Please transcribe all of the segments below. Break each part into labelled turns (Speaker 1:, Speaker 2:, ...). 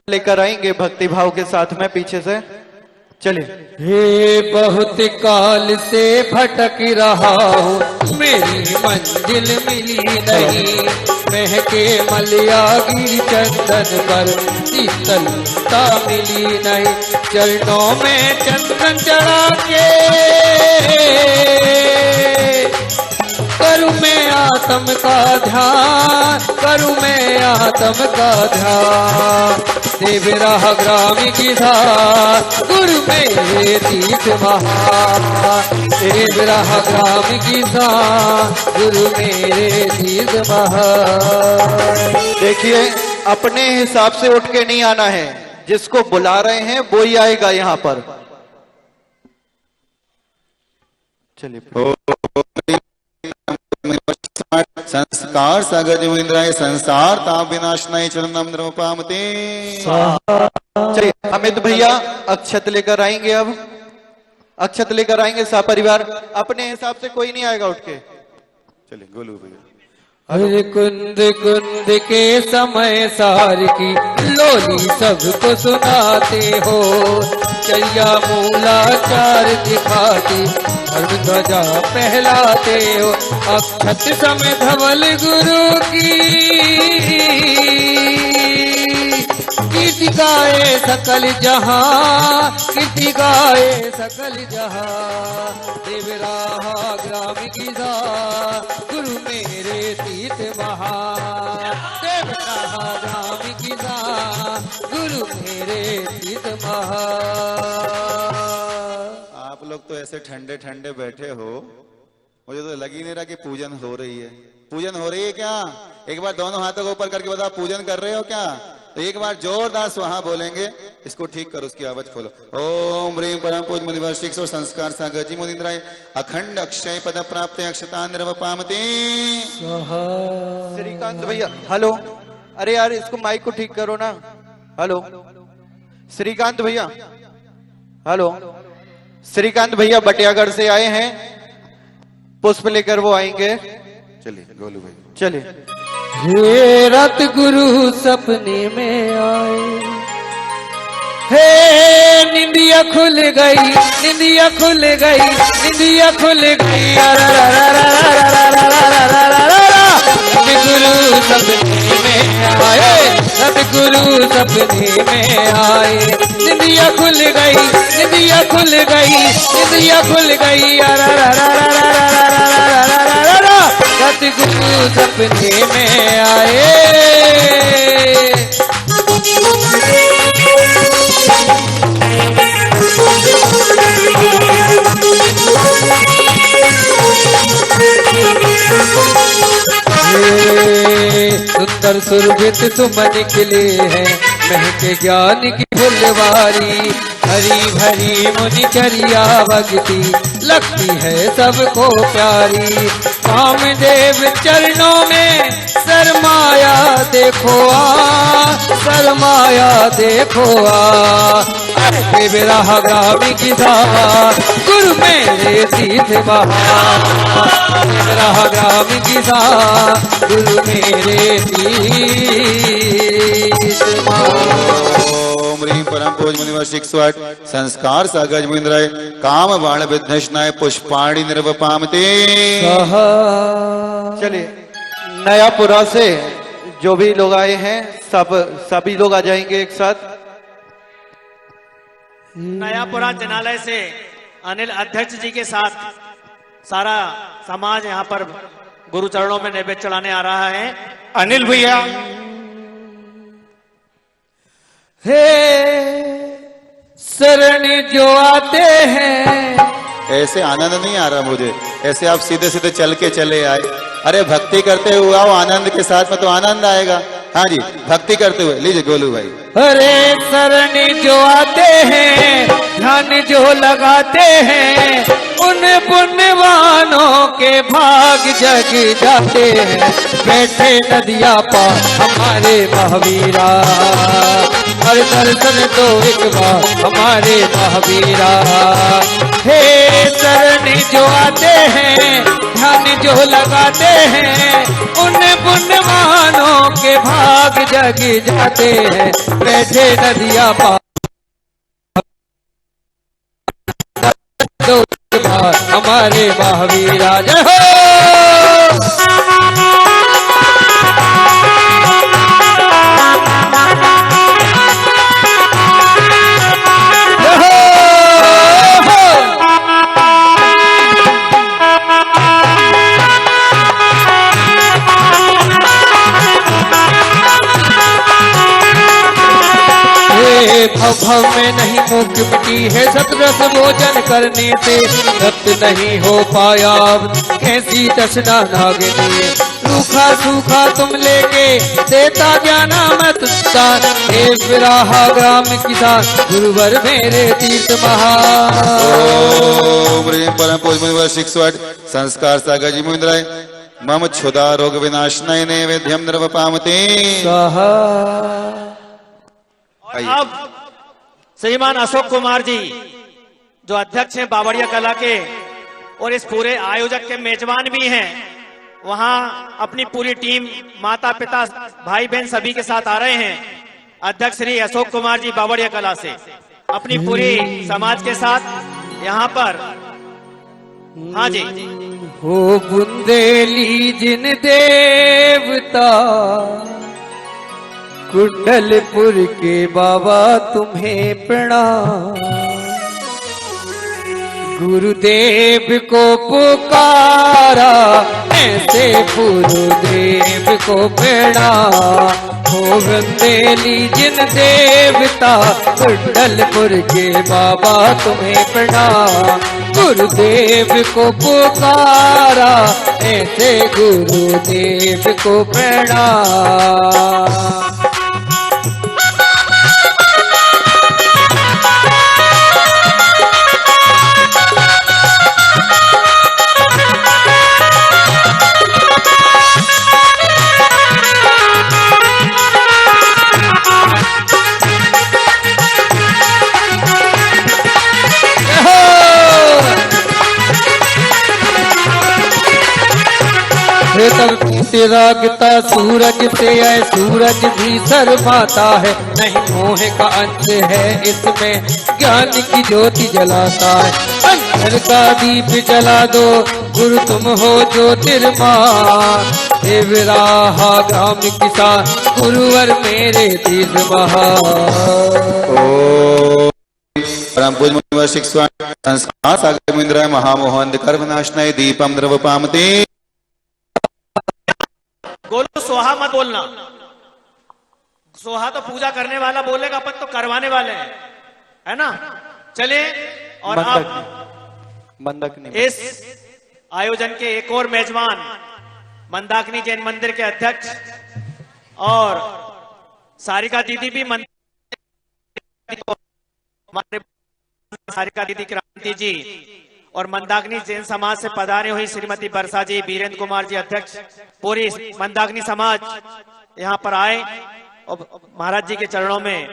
Speaker 1: लेकर आएंगे भक्ति भाव के साथ में पीछे से। चलिए।
Speaker 2: हे बहुत काल से भटक रहा हूँ, मेरी मंजिल मिली नहीं। महके मलयागिर चंदन पर शीतलता मिली नहीं। चरणों में चंदन चढ़ा के करूँ मैं आत्म का ध्यान, करूँ मैं आत्म का ध्यान। देव राह ग्रामी की धार, गुरु मेरे तीर्थ महान। देव राह ग्रामी की धार, गुरु मेरे तीर्थ महान।
Speaker 1: देखिए, अपने हिसाब से उठ के नहीं आना है, जिसको बुला रहे हैं वो ही आएगा यहाँ पर। चलिए।
Speaker 3: संस्कार सागर इंद्राय संसार ताप विनाशनाय चरणम द्रवपामते।
Speaker 1: चलिए, अमित भैया अक्षत लेकर आएंगे। अब अक्षत लेकर आएंगे सपरिवार। अपने हिसाब से कोई नहीं आएगा उठ के।
Speaker 3: चलिए गोलू भैया।
Speaker 2: हर कुंद कुंद के समय सार की लोली सबको सुनाते हो। चैया मूलाचार दिखाते धर्म ध्वजा फहलाते हो। अक्षत समय धवल गुरु की कीर्ति गाए सकल जहां, कीर्ति गाए सकल जहां। देव राह ग्रामी की धार, गुरु मेरे तीर्थ महान। देव राह ग्रामी की धार, गुरु मेरे तीर्थ महान।
Speaker 3: आप लोग तो ऐसे ठंडे ठंडे बैठे हो, मुझे तो लग ही नहीं रहा कि पूजन हो रही है। पूजन हो रही है क्या? एक बार दोनों हाथों को ऊपर करके बताओ, पूजन कर रहे हो क्या? तो एक बार जोरदार स्वाहा बोलेंगे। इसको ठीक करो, उसकी आवाज खोलो। ओम ह्रीं परम पूज मुनिवर्षिक संस्कार सागर जी मुनिंद्राय अखंड अक्षय पद प्राप्त अक्षता निर्वपामते।
Speaker 1: श्रीकांत भैया हेलो। अरे यार, इसको माइक को ठीक करो ना। हेलो श्रीकांत भैया। हेलो श्रीकांत भैया बटियागढ़ से आए हैं, पुष्प लेकर वो आएंगे।
Speaker 3: चलिए गोलू भाई।
Speaker 1: चलिए।
Speaker 2: हे रत गुरु सपने में आए, हे निंदिया खुल गई, निंदिया खुल गई, निंदिया खुल गई। सतगुरु सपने में आए, सतगुरु सपने में आए। निंदिया खुल गई, निंदिया खुल गई, निंदिया खुल गई। सतगुरु सपने में आए। सुंदर सुरभित तुम निकले हैं, महके ज्ञान की फुलवारी। हरी भरी मुनिचरिया भक्ति लगती है सबको प्यारी। कामदेव चरणों में शर्माया देखो आ, शर्माया देखो आ। देव राह ग्रामी की धार, गुरु मेरे तीर्थ महान। देव राह ग्रामी की धार, गुरु मेरे तीर्थ महान।
Speaker 3: ओम ह्रीं परम पूज मुनिवर्षिक स्वट संस्कार सागर मुनिंद्राय काम बाण विध्वंसनाय पुष्पाणि निर्वपामते।
Speaker 1: चलिए, नयापुरा से जो भी लोग आए हैं सभी लोग आ जाएंगे एक साथ।
Speaker 4: नयापुरा जनालय से अनिल अध्यक्ष जी के साथ सारा समाज यहाँ पर गुरु चरणों में नैवेद्य चढ़ाने आ रहा है।
Speaker 5: अनिल भैया।
Speaker 2: हे शरण जो आते हैं,
Speaker 3: ऐसे आनंद नहीं आ रहा मुझे, ऐसे आप सीधे सीधे चल के चले आए। अरे भक्ति करते हुए आओ, आनंद के साथ में तो आनंद आएगा। हाँ जी, भक्ति करते हुए लीजिए गोलू भाई।
Speaker 2: अरे शरण जो आते हैं, ध्यान जो लगाते हैं, उन पुण्यवानों के भाग जग जाते हैं। बैठे नदिया पार हमारे महावीरा, हर दर्शन दो एक बार हमारे महावीरा। हे शरण जो आते हैं, ध्यान जो लगाते हैं, उन पुण्यवानों के भाग जग जाते हैं, बैठे नदिया पार हमारे महावीर राज हो। भव में नहीं मुख मिटी है सतरस भोजन करने से, तृप्त नहीं हो पाया कैसी तृष्णा नागिनी। रूखा सूखा तुम लेके देता ज्ञाना मत हे विराहा ग्राम किसान गुरुवर मेरे तीर्थ महा।
Speaker 3: परम पूज्य शिक्षवट संस्कार सागर जी मुद्राय मम क्षुदा रोग विनाशनय नैवेद्यम द्रवपामते।
Speaker 4: और अब श्रीमान अशोक कुमार जी जो अध्यक्ष हैं बावड़िया कला के और इस पूरे आयोजक के मेजबान भी हैं, वहां अपनी पूरी टीम माता पिता भाई बहन सभी के साथ आ रहे हैं। अध्यक्ष श्री अशोक कुमार जी बावड़िया कला से अपनी पूरी समाज के साथ यहाँ पर। हाँ जी।
Speaker 2: हो बुंदेली जिन देवता कुंडलपुर के बाबा तुम्हें प्रणाम। गुरुदेव को पुकारा ऐसे गुरुदेव को प्रणाम। हो बुंदेली जिन देवता कुंडलपुर के बाबा तुम्हें प्रणाम। गुरुदेव को पुकारा ऐसे गुरुदेव को प्रणाम। तब तिरागता सूरज से है, सूरज भी शर्माता है, नहीं मोह का अंश है इसमें, ज्ञान की ज्योति जलाता है। अंतर का दीप जला दो गुरु तुम हो ज्योतिर्मान। हे विराहा ग्राम किसान गुरुवर मेरे तीर्थ महा।
Speaker 3: परम पूज्य शिक्षवट संस्कार सागर मुद्राय महामोहन कर विनाशनय दीपम द्रवपामते।
Speaker 4: बोलो सोहा मत बोलना, सोहा तो पूजा करने वाला बोलेगा, अपन तो करवाने वाले हैं, है ना। चले और अब इस आयोजन के एक और मेजबान मंदाकिनी जैन मंदिर के अध्यक्ष और सारिका दीदी भी हमारे सारिका दीदी क्रांति जी और मंदाकिनी जैन समाज से पधारे हुई श्रीमती बरसा जी, वीरेंद्र कुमार जी अध्यक्ष, पूरी मंदाकिनी समाज यहाँ पर आए और महाराज जी के चरणों में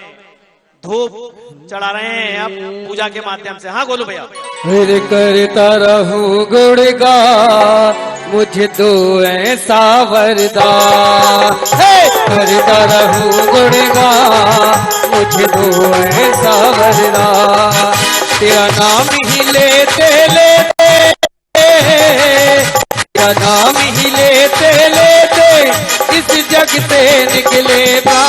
Speaker 4: धूप चढ़ा रहे हैं अब पूजा के माध्यम से। हाँ गोलू भैया।
Speaker 2: फिर करता रहूं गुणगान मुझे तो ऐसा वरदान। करता रहूं गुणगान मुझे तो ऐसा वरदान। तेरा नाम ही लेते लेते, तेरा नाम ही लेते लेते इस जग से निकलेगा,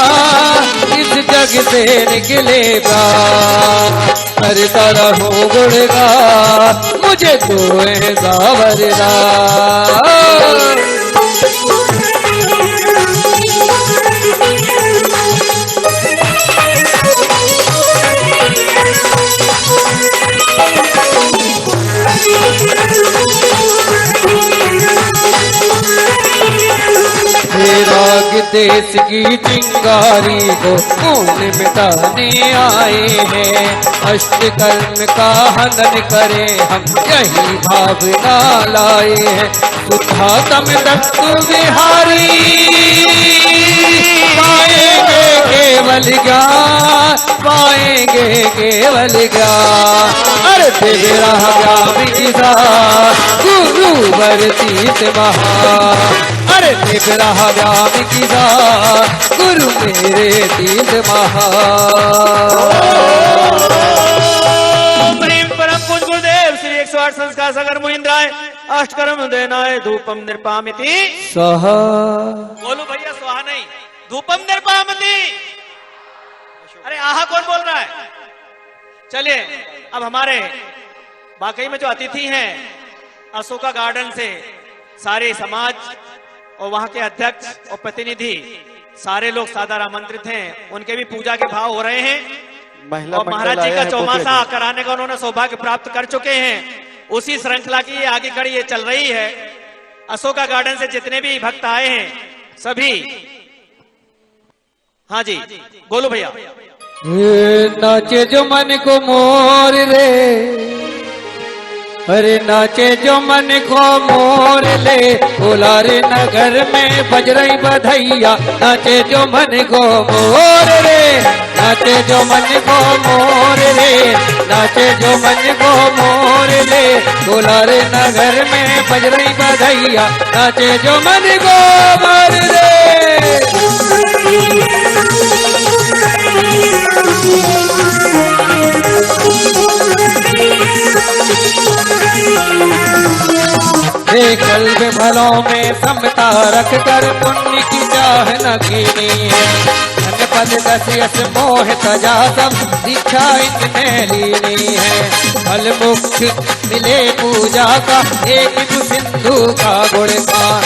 Speaker 2: इस जग से निकलेगा। करता रहूं गुणगान मुझे तो ऐसा वरदान। राग देश की चिंगारी को खून मिटाने आए हैं। अष्टकर्म का हनन करें हम यही भावना लाए हैं। सुधातम दत्त विहारी पाएंगे केवल ज्ञान, पाएंगे केवल ज्ञान। अरे तेरा ग्राम किसान गुरु गुरुवर तीत महा। अरे देव रहा ग्राम की दात गुरु मेरे तीत महा।
Speaker 4: प्रेम परम पूज गुरुदेव श्री 108 संस्कार सागर मुनिंद्राय अष्टकर्म देनाय धूपम निर्पामिति
Speaker 2: स्वाहा।
Speaker 4: बोलो भैया स्वाहा नहीं, धूपम निर्पामिति। अरे आहा कौन बोल रहा है? चलिए अब हमारे वाकई में जो अतिथि हैं अशोका गार्डन से सारे समाज और वहां के अध्यक्ष और प्रतिनिधि सारे लोग सादर आमंत्रित हैं। उनके भी पूजा के भाव हो रहे हैं
Speaker 1: महिला
Speaker 4: और
Speaker 1: मंडल
Speaker 4: महाराज जी
Speaker 1: आया
Speaker 4: का
Speaker 1: है
Speaker 4: चौमासा
Speaker 1: बुके।
Speaker 4: कराने का उन्होंने सौभाग्य प्राप्त कर चुके हैं। उसी श्रृंखला की ये आगे कड़ी ये चल रही है। अशोका गार्डन से जितने भी भक्त आए हैं सभी, हाँ जी बोलो भैया।
Speaker 2: नाचे जो मन को मोर रे, अरे नाचे जो मन को मोर ले, बोला रे नगर में बज रही बधैया। नाचे जो मन को मोर रे, नाचे जो मन को मोर रे, नाचे जो मन को मोर ले, बोला रे नगर में बज रही बधैया। नाचे जो मन को मोर रे। हे कल्ब भलों में समता रख कर पुण्य की चाह न कीनी है। धन पद दस यश मोह तजा सब दीक्षा इनमें लीनी है। फल मुख्य मिले पूजा का एक सिंधु का गुणगान।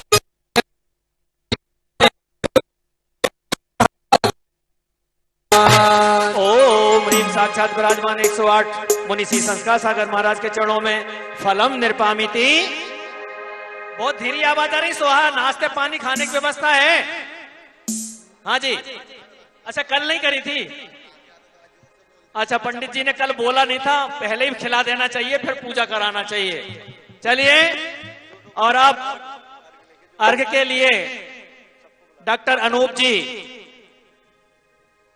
Speaker 4: ओम ह्रीम साक्षात विराजमान 108 मुनि श्री संस्कार सागर महाराज के चरणों में फलम निर्पामिति। बहुत धीरे आवाज आ रही। सोहा नाश्ते पानी खाने की व्यवस्था है? हाँ जी। अच्छा कल नहीं करी थी? अच्छा पंडित जी ने कल बोला नहीं था, पहले ही खिला देना चाहिए फिर पूजा कराना चाहिए। चलिए और अब अर्घ के लिए डॉक्टर अनूप जी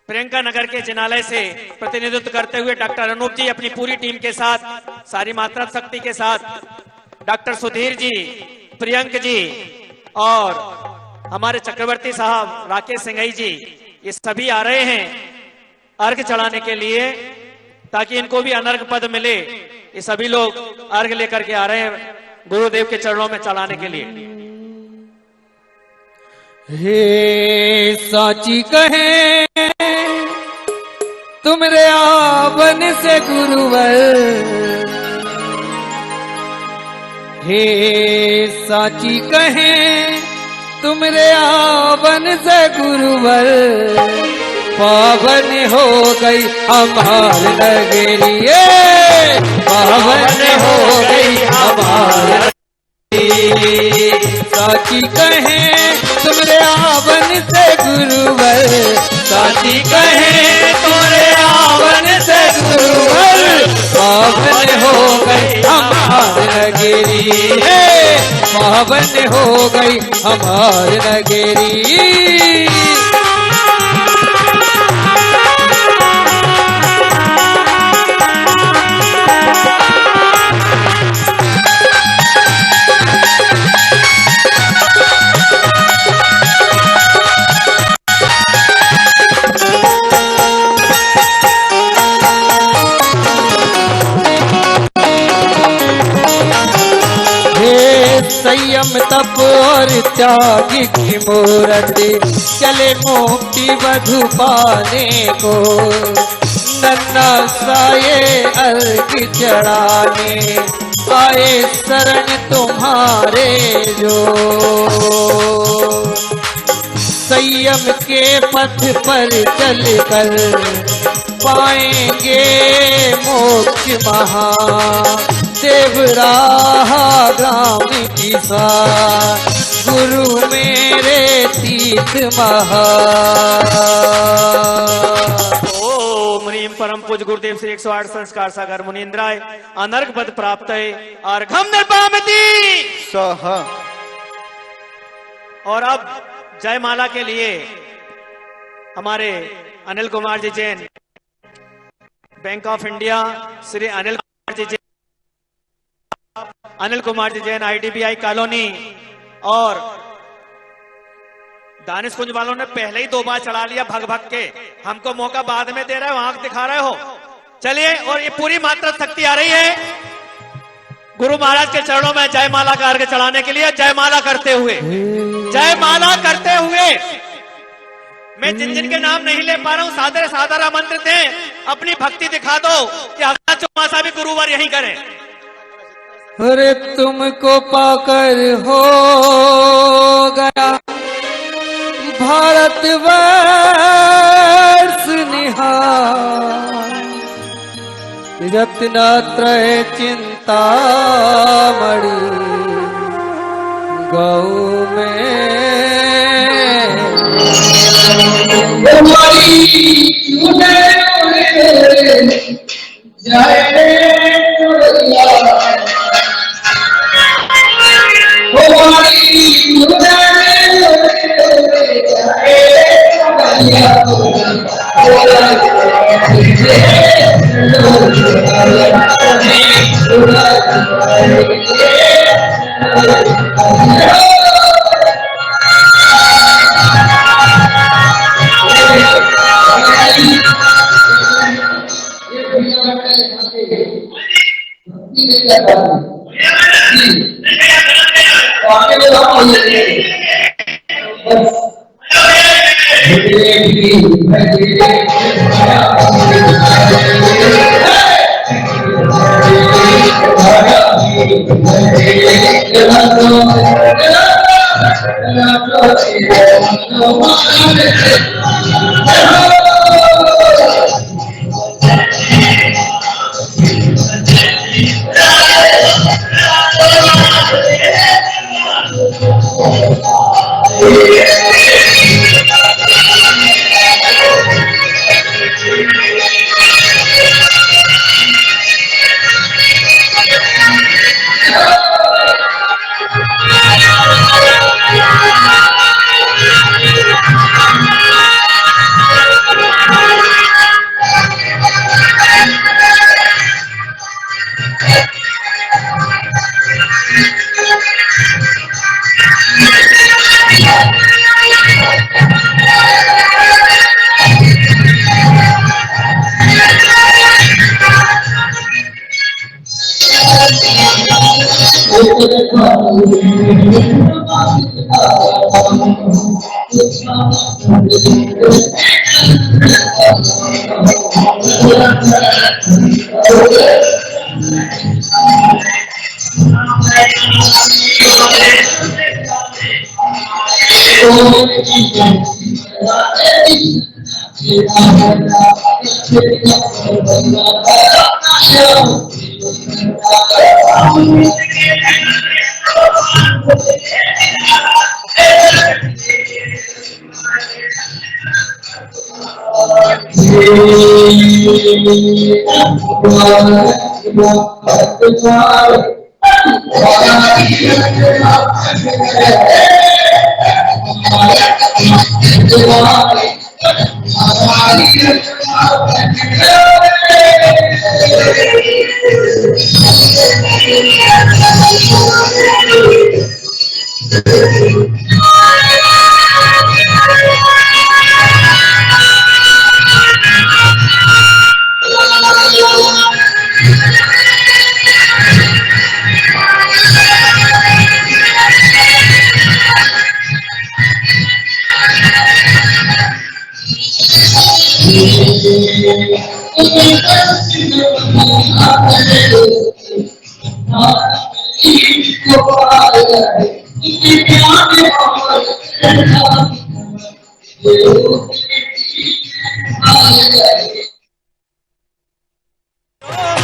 Speaker 4: प्रियंका नगर के जिनालय से प्रतिनिधित्व करते हुए डॉक्टर अनूप जी अपनी पूरी टीम के साथ, सारी मात्रा शक्ति के साथ, डॉक्टर सुधीर जी, प्रियंक जी और हमारे चक्रवर्ती साहब राकेश सिंघई जी, ये सभी आ रहे हैं अर्घ चढ़ाने के लिए ताकि इनको भी अनर्घ पद मिले। ये सभी लोग अर्घ लेकर के आ रहे हैं गुरुदेव के चरणों में चढ़ाने के लिए।
Speaker 2: हे साची कहे तुमरे आवन से गुरुवर, हे साची कहे तुमरे आवन से गुरुवर। पावन हो गई हमार नगरी, पावन हो गई हमार। साची कहे तुमरे आवन से गुरुवर, साची कहे तुमरे आवन से गुरुवर। पावन हो गई हमार नगरी, पावन हो गई हमार नगरी। संयम तप और त्याग की मूर्ति, चले मुक्ति वधु पाने को। नन्ना साये अर्घ चढ़ाने आए शरण तुम्हारे जो। संयम के पथ पर चलकर पाएंगे मोक्ष महा। देव राहा ग्राम की सा गुरु मेरे तीर्थ महा।
Speaker 4: ओम ह्रीम परम पूज गुरुदेव श्री 108 संस्कार सागर मुनीन्द्राय अनर्घ पद प्राप्त है अर्घम निर्पामिति।
Speaker 1: स्वाहा।
Speaker 4: और अब जयमाला के लिए हमारे Anil Kumar ji Jain, bank of India Shri Anil Kumar ji Jain Anil Kumar ji Jain IDBI colony और दानिश कुंज वालों ने पहले ही 2 बार चढ़ा लिया भग भग के, हमको मौका बाद में दे रहे हो, आंख दिखा रहे हो। चलिए, और ये पूरी मात्रा शक्ति आ रही है गुरु महाराज के चरणों में जयमाला का अर्घ्य चढ़ाने के लिए। जयमाला करते हुए, जयमाला करते हुए, मैं जिन जिन के नाम नहीं ले पा रहा हूं, सादर सादर आमंत्रित हैं, अपनी भक्ति दिखा दो कि अगला चौमासा भी गुरुवार यही करें।
Speaker 2: अरे तुमको पाकर हो गया भारतवर्ष निहार, रत्नत्रय चिंतामणि गौ में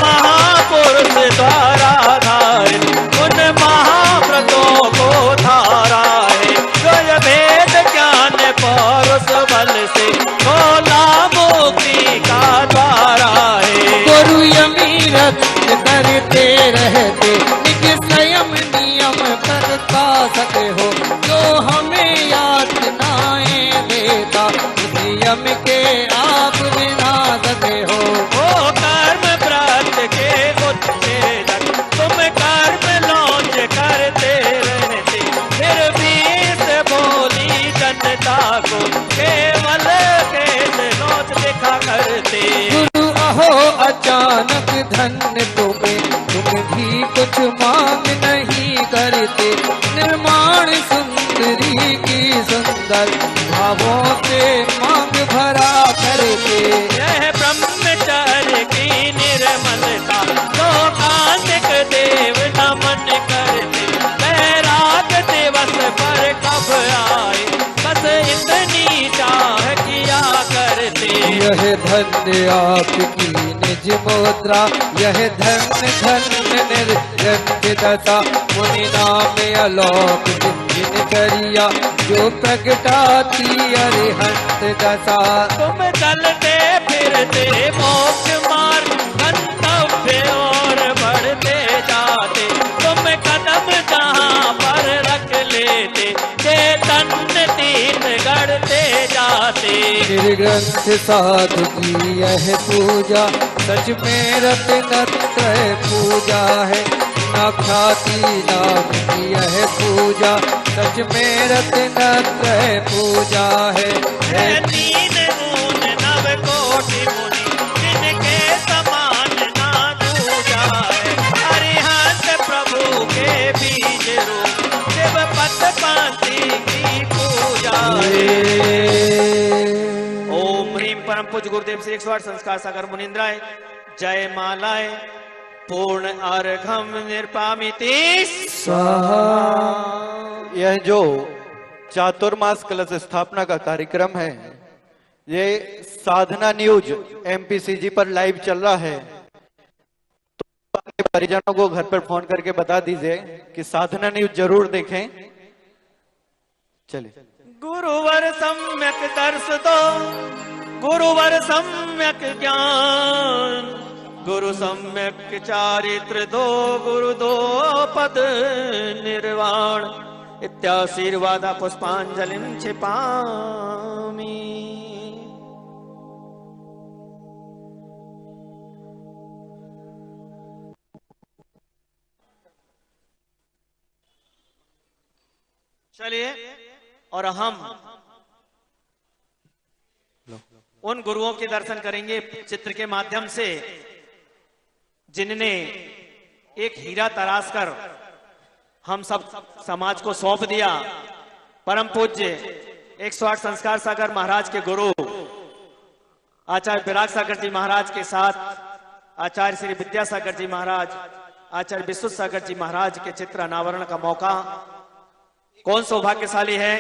Speaker 4: महापुरुष द्वारा धारे उन महाव्रतों को धारा है, जो ये भेद ज्ञान पौरुष बल से खोला मुक्ति का द्वारा है।
Speaker 2: गुरु यमी रत्न करते रहते, निज स्वयं नियम करता सके हो, जो हमें यातनाएं देता, उस यम के आप बिना सके हो।
Speaker 4: वो कर्म व्रत के उच्छेदक, तुम कर्म
Speaker 2: मांग नहीं करते, निर्माण सुंदरी की सुंदर भावों से मांग भरा करते।
Speaker 4: यह ब्रह्मचर्य की निर्मलता लोकांतिक देव नमन करते। वैराग दिवस पर कब आए बस इतनी चाह किया करते।
Speaker 2: यह धन्य आपकी निज मुद्रा, यह धन्य धन्य निर्जन दशा, मुनि नाम अलोक दिनचर्या, जो प्रगटाती अरिहंत दशा।
Speaker 4: तुम चलते फिरते मोक्ष मार्ग गंतव्य और बढ़ते जाते। तुम कदम जहाँ पर रख लेते चैतन्य तीर्थ गढ़ते जाते।
Speaker 2: निर्ग्रंथ साधु की यह पूजा, सच में रत्नत्रय पूजा है। न ख्याति नाम की यह पूजा, सच में रत्नत्रय पूजा है।
Speaker 4: तीन गुण नव कोटि मुनि जिनके समान ना दूजा है। अरिहंत प्रभु के बीज रूप शिव पद पाती की पूजा है। ओम ह्रीम परम पूज्य गुरुदेव श्री 108 संस्कार सागर मुनिंद्राय जय मालाय पूर्ण अर्घम निर्पामिति
Speaker 2: स्वाहा।
Speaker 1: यह जो चातुर्मास कलश स्थापना का कार्यक्रम है, ये साधना न्यूज एमपीसीजी पर लाइव चल रहा है। तो अपने परिजनों को घर पर फोन करके बता दीजिए कि साधना न्यूज जरूर देखें। चलिए।
Speaker 4: गुरुवर सम्यक दर्श दो, गुरुवर सम्यक ज्ञान, गुरु सम्यक चारित्र दो, गुरु दो पद निर्वाण। इत्याशीर्वाद पुष्पांजलिं क्षिपामि। चलिए, और हम उन गुरुओं के दर्शन करेंगे चित्र के माध्यम से, जिनने एक हीरा तराश कर हम सब समाज को सौंप दिया। परम पूज्य 108 संस्कार सागर महाराज के गुरु आचार्य विराग सागर जी महाराज के साथ आचार्य श्री विद्यासागर जी महाराज, आचार्य विश्व सागर जी महाराज के चित्र अनावरण का मौका कौन सौभाग्यशाली है।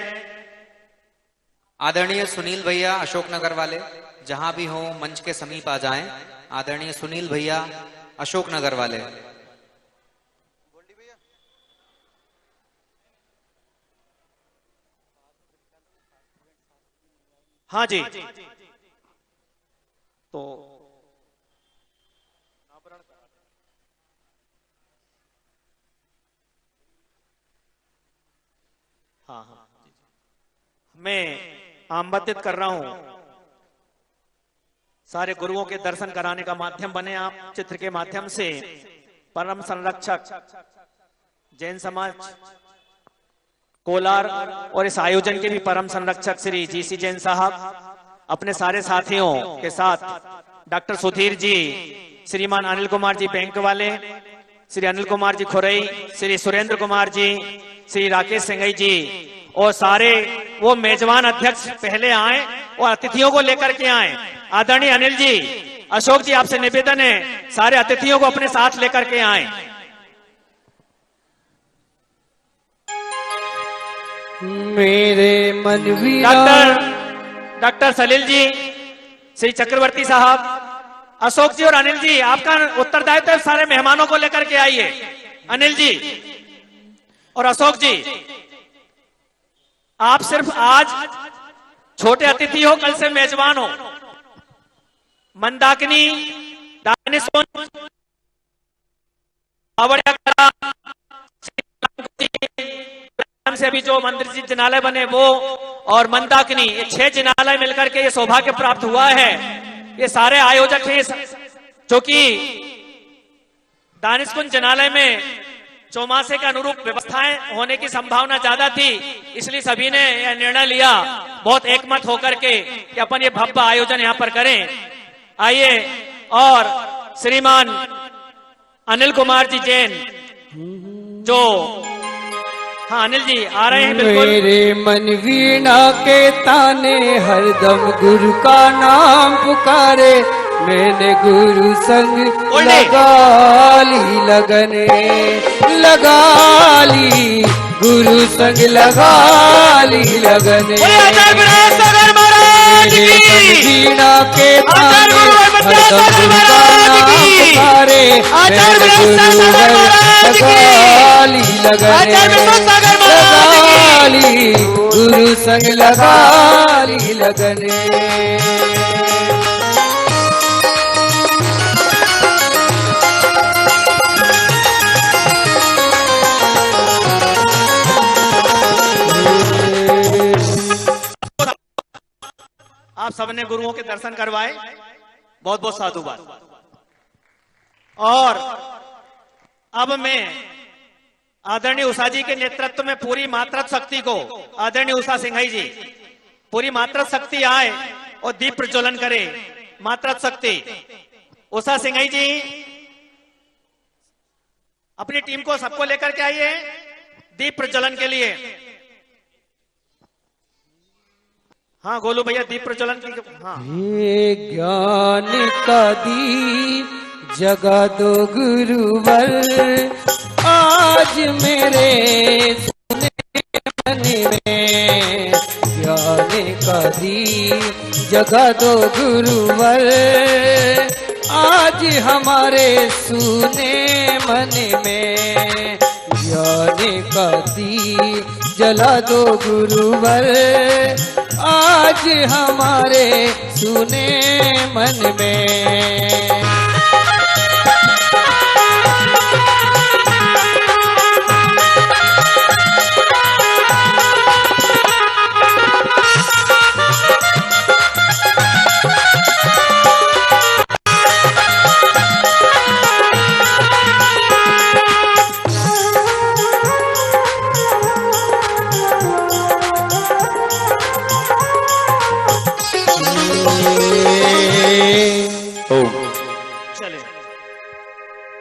Speaker 5: आदरणीय सुनील भैया अशोकनगर वाले जहां भी हो मंच के समीप आ जाएं। आदरणीय सुनील भैया अशोकनगर वाले।
Speaker 4: हाँ जी, तो हाँ हाँ मैं आमंत्रित कर रहा हूं, सारे गुरुओं के दर्शन कराने का माध्यम बने आप चित्र के माध्यम से। परम संरक्षक जैन समाज कोलार और इस आयोजन के भी परम संरक्षक श्री जीसी जैन साहब अपने सारे साथियों के साथ, डॉक्टर सुधीर जी, श्रीमान अनिल कुमार जी बैंक वाले, श्री अनिल कुमार जी खुरई, श्री सुरेंद्र कुमार जी, श्री राकेश सिंघई जी और सारे वो मेजबान अध्यक्ष पहले आए और अतिथियों को लेकर के आए। आदरणीय अनिल जी, अशोक जी, आपसे निवेदन है सारे अतिथियों को अपने साथ लेकर के आए।
Speaker 2: मेरे मन
Speaker 4: डॉक्टर सलील जी, श्री चक्रवर्ती साहब, अशोक जी और अनिल जी, आपका उत्तरदायित्व है, सारे मेहमानों को लेकर के आइए। अनिल जी और अशोक जी, आप सिर्फ आज छोटे अतिथि हो, कल से मेजबान हो। मंदाकिनी, दानिशकुंज, बावड़िया कला से अभी जो मंदिर जी जिनालय बने वो और मंदाकिनी, ये 6 जिनालय मिलकर के ये सौभाग्य प्राप्त हुआ है। ये सारे आयोजक हैं, जो कि दानिशकुंज जिनालय में चौमासे के अनुरूप व्यवस्थाएं होने की संभावना ज्यादा थी, इसलिए सभी ने यह निर्णय लिया बहुत एकमत होकर के कि अपन ये भव्य आयोजन यहां पर करें। आइए, और श्रीमान अनिल कुमार जी जैन जो हाँ अनिल जी आ रहे हैं बिल्कुल।
Speaker 2: मेरे मन वीणा के ताने हरदम गुरु का नाम पुकारे, मैंने गुरु संग लगा ली लगने, लगा ली गुरु संग लगा ली लगने। मेरे मन वीणा के ताने हरदम गुरु का नाम पुकारे, मैंने गुरु संग लगा ली लगने, लगा ली गुरु संग लगा ली लगने।
Speaker 4: आप सबने गुरुओं के दर्शन करवाए, बहुत बहुत साधुवाद। और अब मैं आदरणीय उषा जी के नेतृत्व में पूरी मातृत्व शक्ति को, आदरणीय उषा सिंघई जी पूरी मातृत्व शक्ति आए और दीप प्रज्वलन करे। मातृत्व शक्ति उषा सिंघई जी अपनी टीम को सबको लेकर के आइए दीप प्रज्वलन के लिए। हाँ गोलू भैया दीप प्रज्वलन की। हाँ
Speaker 2: हे ज्ञान का दीप जगा दो गुरुवर, आज मेरे सुने मन में। ज्ञान का दीप जगा दो गुरुवर, आज हमारे सुने मन में। ज्ञान का दीप जला दो गुरुवर, आज हमारे सुने मन में।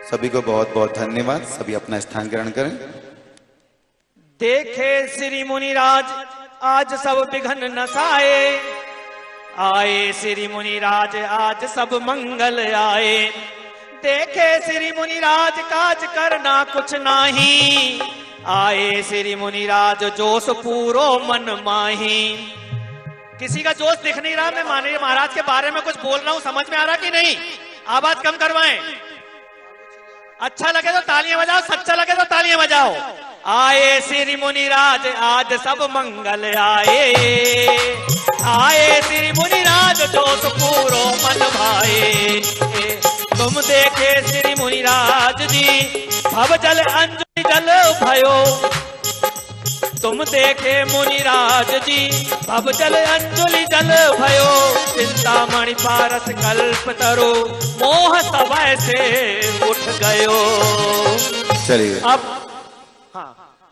Speaker 3: सभी को बहुत बहुत धन्यवाद। सभी अपना स्थान ग्रहण करें।
Speaker 4: देखे श्री मुनिराज आज सब विघ्न नसाए, आए श्री मुनिराज आज सब मंगल आए। देखे श्री मुनिराज काज करना कुछ नाही, आए श्री मुनिराज जोश पूरो मन माही। किसी का जोश दिख नहीं रहा, मैं माननीय महाराज के बारे में कुछ बोल रहा हूं, समझ में आ रहा कि नहीं? आवाज कम करवाएं। अच्छा लगे तो तालियां बजाओ, सच्चा लगे तो तालियां बजाओ। आए श्री मुनिराज आज सब मंगल आए, आए श्री मुनिराज जोश पूरो मन भाए। तुम देखे श्री मुनिराज जी भव जल अंजलि जल भयो, तुम देखे मुनिराज जी भव जल अंजलि जल भयो। चिंतामणि पारस कल्प तरो मोह सवय से उठ गयो।
Speaker 3: चलिए
Speaker 4: हाँ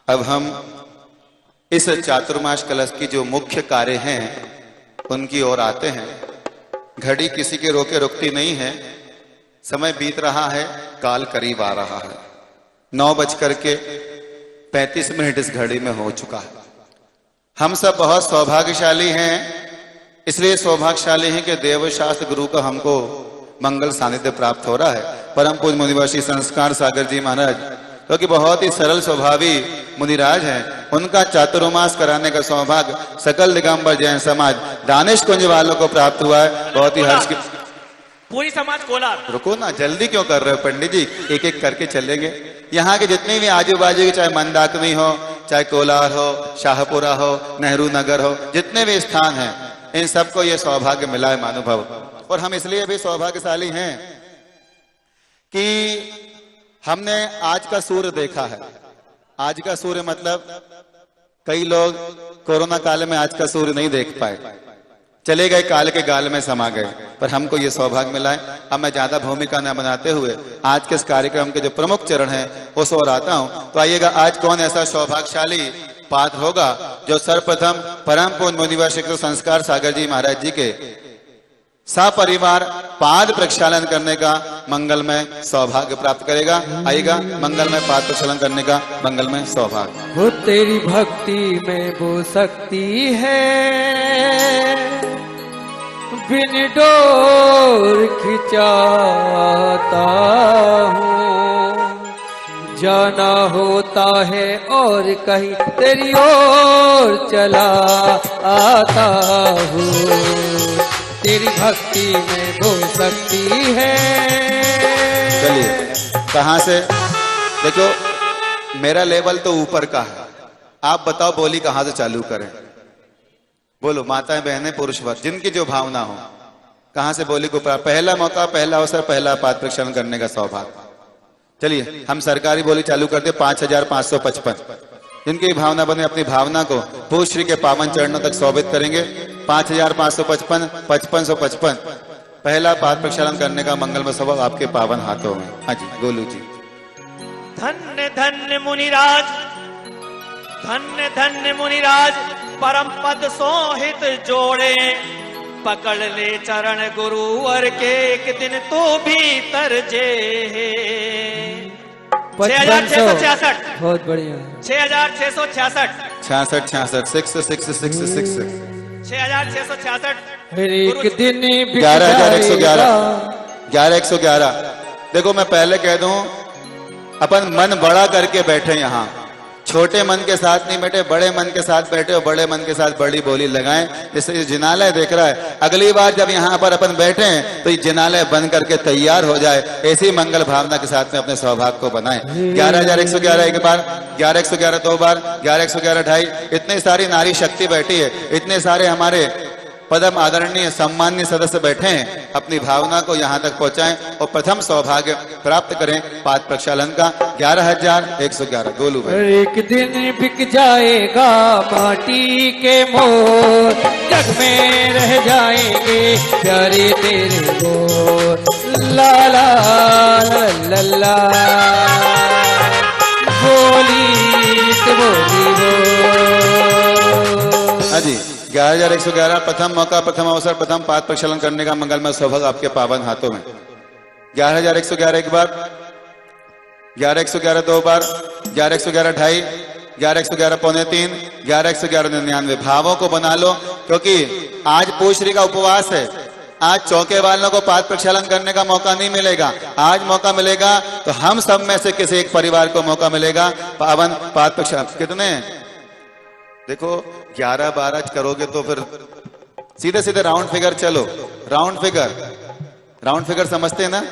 Speaker 3: अब हम इस चातुर्मास कलश की जो मुख्य कार्य हैं उनकी ओर आते हैं। घड़ी किसी के रोके रुकती नहीं है, समय बीत रहा है, काल करीब आ रहा है। 9:35 इस घड़ी में हो चुका है। हम सब बहुत सौभाग्यशाली हैं, इसलिए सौभाग्यशाली हैं कि देवशास्त्र गुरु का हमको मंगल सानिध्य प्राप्त हो रहा है। परम पूज्य मुनिवर्षी संस्कार सागर जी महाराज क्योंकि बहुत ही सरल स्वभावी मुनिराज हैं, उनका चातुर्मास कराने का सौभाग्य सकल दिगंबर जैन समाज दानिश कुंज वालों को प्राप्त हुआ है। बहुत ही हर्ष की
Speaker 4: पूरी समाज कोलार।
Speaker 3: रुको ना, जल्दी क्यों कर रहे हो पंडित जी, एक एक करके चलेंगे। यहाँ के जितने भी आजू बाजू के, चाहे मंदाकिनी हो, चाहे कोलार हो, शाहपुरा हो, नेहरू नगर हो, जितने भी स्थान हैं, इन सबको ये सौभाग्य मिला है महानुभाव। और हम इसलिए भी सौभाग्यशाली हैं कि हमने आज का सूर्य देखा है। आज का सूर्य मतलब कई लोग कोरोना काल में आज का सूर्य नहीं देख पाए, चले गए, काल के गाल में समा गए, पर हमको ये सौभाग्य मिला है। अब मैं ज्यादा भूमिका न बनाते हुए आज के इस कार्यक्रम के जो प्रमुख चरण हैं उस ओर आता हूं। तो आइएगा, आज कौन ऐसा सौभाग्यशाली पात्र होगा जो सर्वप्रथम परम पूज्य मुनिवर श्री संस्कार सागर जी महाराज जी के सपरिवार पाद प्रक्षालन करने का मंगलमय सौभाग्य प्राप्त करेगा। आएगा मंगलमय पाद प्रक्षालन करने का मंगलमय सौभाग्य।
Speaker 2: वो तेरी भक्ति में वो शक्ति है, बिन डोर खिंचाता हूँ, जाना होता है और कहीं तेरी ओर चला आता हूँ। तेरी भक्ति में वो शक्ति है।
Speaker 3: चलिए कहां से, देखो मेरा लेवल तो ऊपर का है, आप बताओ बोली कहां से चालू करें? बोलो माताएं बहनें पुरुष वर्ग जिनकी जो भावना हो, कहां से बोली को पहला मौका, पहला अवसर, पहला पाद प्रक्षालन करने का सौभाग्य। चलिए हम सरकारी बोली चालू करते 5555। जिनकी भावना बने अपनी भावना को भूश्री श्री के पावन चरणों तक शोभित करेंगे। 5555 5555 पहला पाद प्रक्षालन करने का मंगलमय सौभाग्य आपके पावन हाथों में। हाँ जी गोलू जी।
Speaker 4: धन्य धन्य मुनिराज, धन्य धन्य मुनिराज, परम पद सोहित जोड़े, पकड़ ले चरण गुरुवर के, एक दिन तो भी तरजे। 6666
Speaker 2: बहुत बढ़िया।
Speaker 4: 6666
Speaker 3: 66 66
Speaker 4: 6666
Speaker 2: एक दिन
Speaker 3: 11,111 11,111। देखो मैं पहले कह दूं, अपन मन बड़ा करके बैठे यहाँ, छोटे मन के साथ नहीं बैठे, बड़े मन के साथ बैठे और बड़े मन के साथ बड़ी बोली लगाएं। जैसे जिनालय देख रहा है, अगली बार जब यहाँ पर अपन बैठे हैं तो ये जिनालय बन करके तैयार हो जाए। ऐसी मंगल भावना के साथ में अपने सौभाग्य को बनाएं। 11,111 एक बार, 11,111 दो बार, 11,111 ढाई। इतनी सारी नारी शक्ति बैठी है, इतने सारे हमारे पदम आदरणीय सम्मान्य सदस्य बैठे हैं। अपनी भावना को यहाँ तक पहुंचाएं और प्रथम सौभाग्य प्राप्त करें पाद प्रक्षालन का। 11,111 गोलू भाई।
Speaker 2: एक दिन बिक जाएगा माटी के मोर, जग में रह जाएंगे प्यारे तेरे मोर। ला ला ला ला बोली तो बोली वो।
Speaker 3: हाँ जी 11,111 प्रथम मौका, प्रथम अवसर, प्रथम पाद प्रक्षालन करने का मंगलमय सौभाग्य आपके पावन हाथों में। 11,111 एक बार, 11,111 दो बार, 11,111 ढाई, 11,111 पौने 3, 11,111 99। भावों को बना लो क्योंकि आज पूश्री का उपवास है। आज चौके वालों को पाद प्रक्षालन करने का मौका नहीं मिलेगा। आज मौका मिलेगा तो हम सब में से किसी एक परिवार को मौका मिलेगा पावन पाद प्रक्षालन। कितने देखो 11-12 करोगे तो फिर सीधे सीधे राउंड फिगर चलो। राउंड फिगर समझते हैं ना?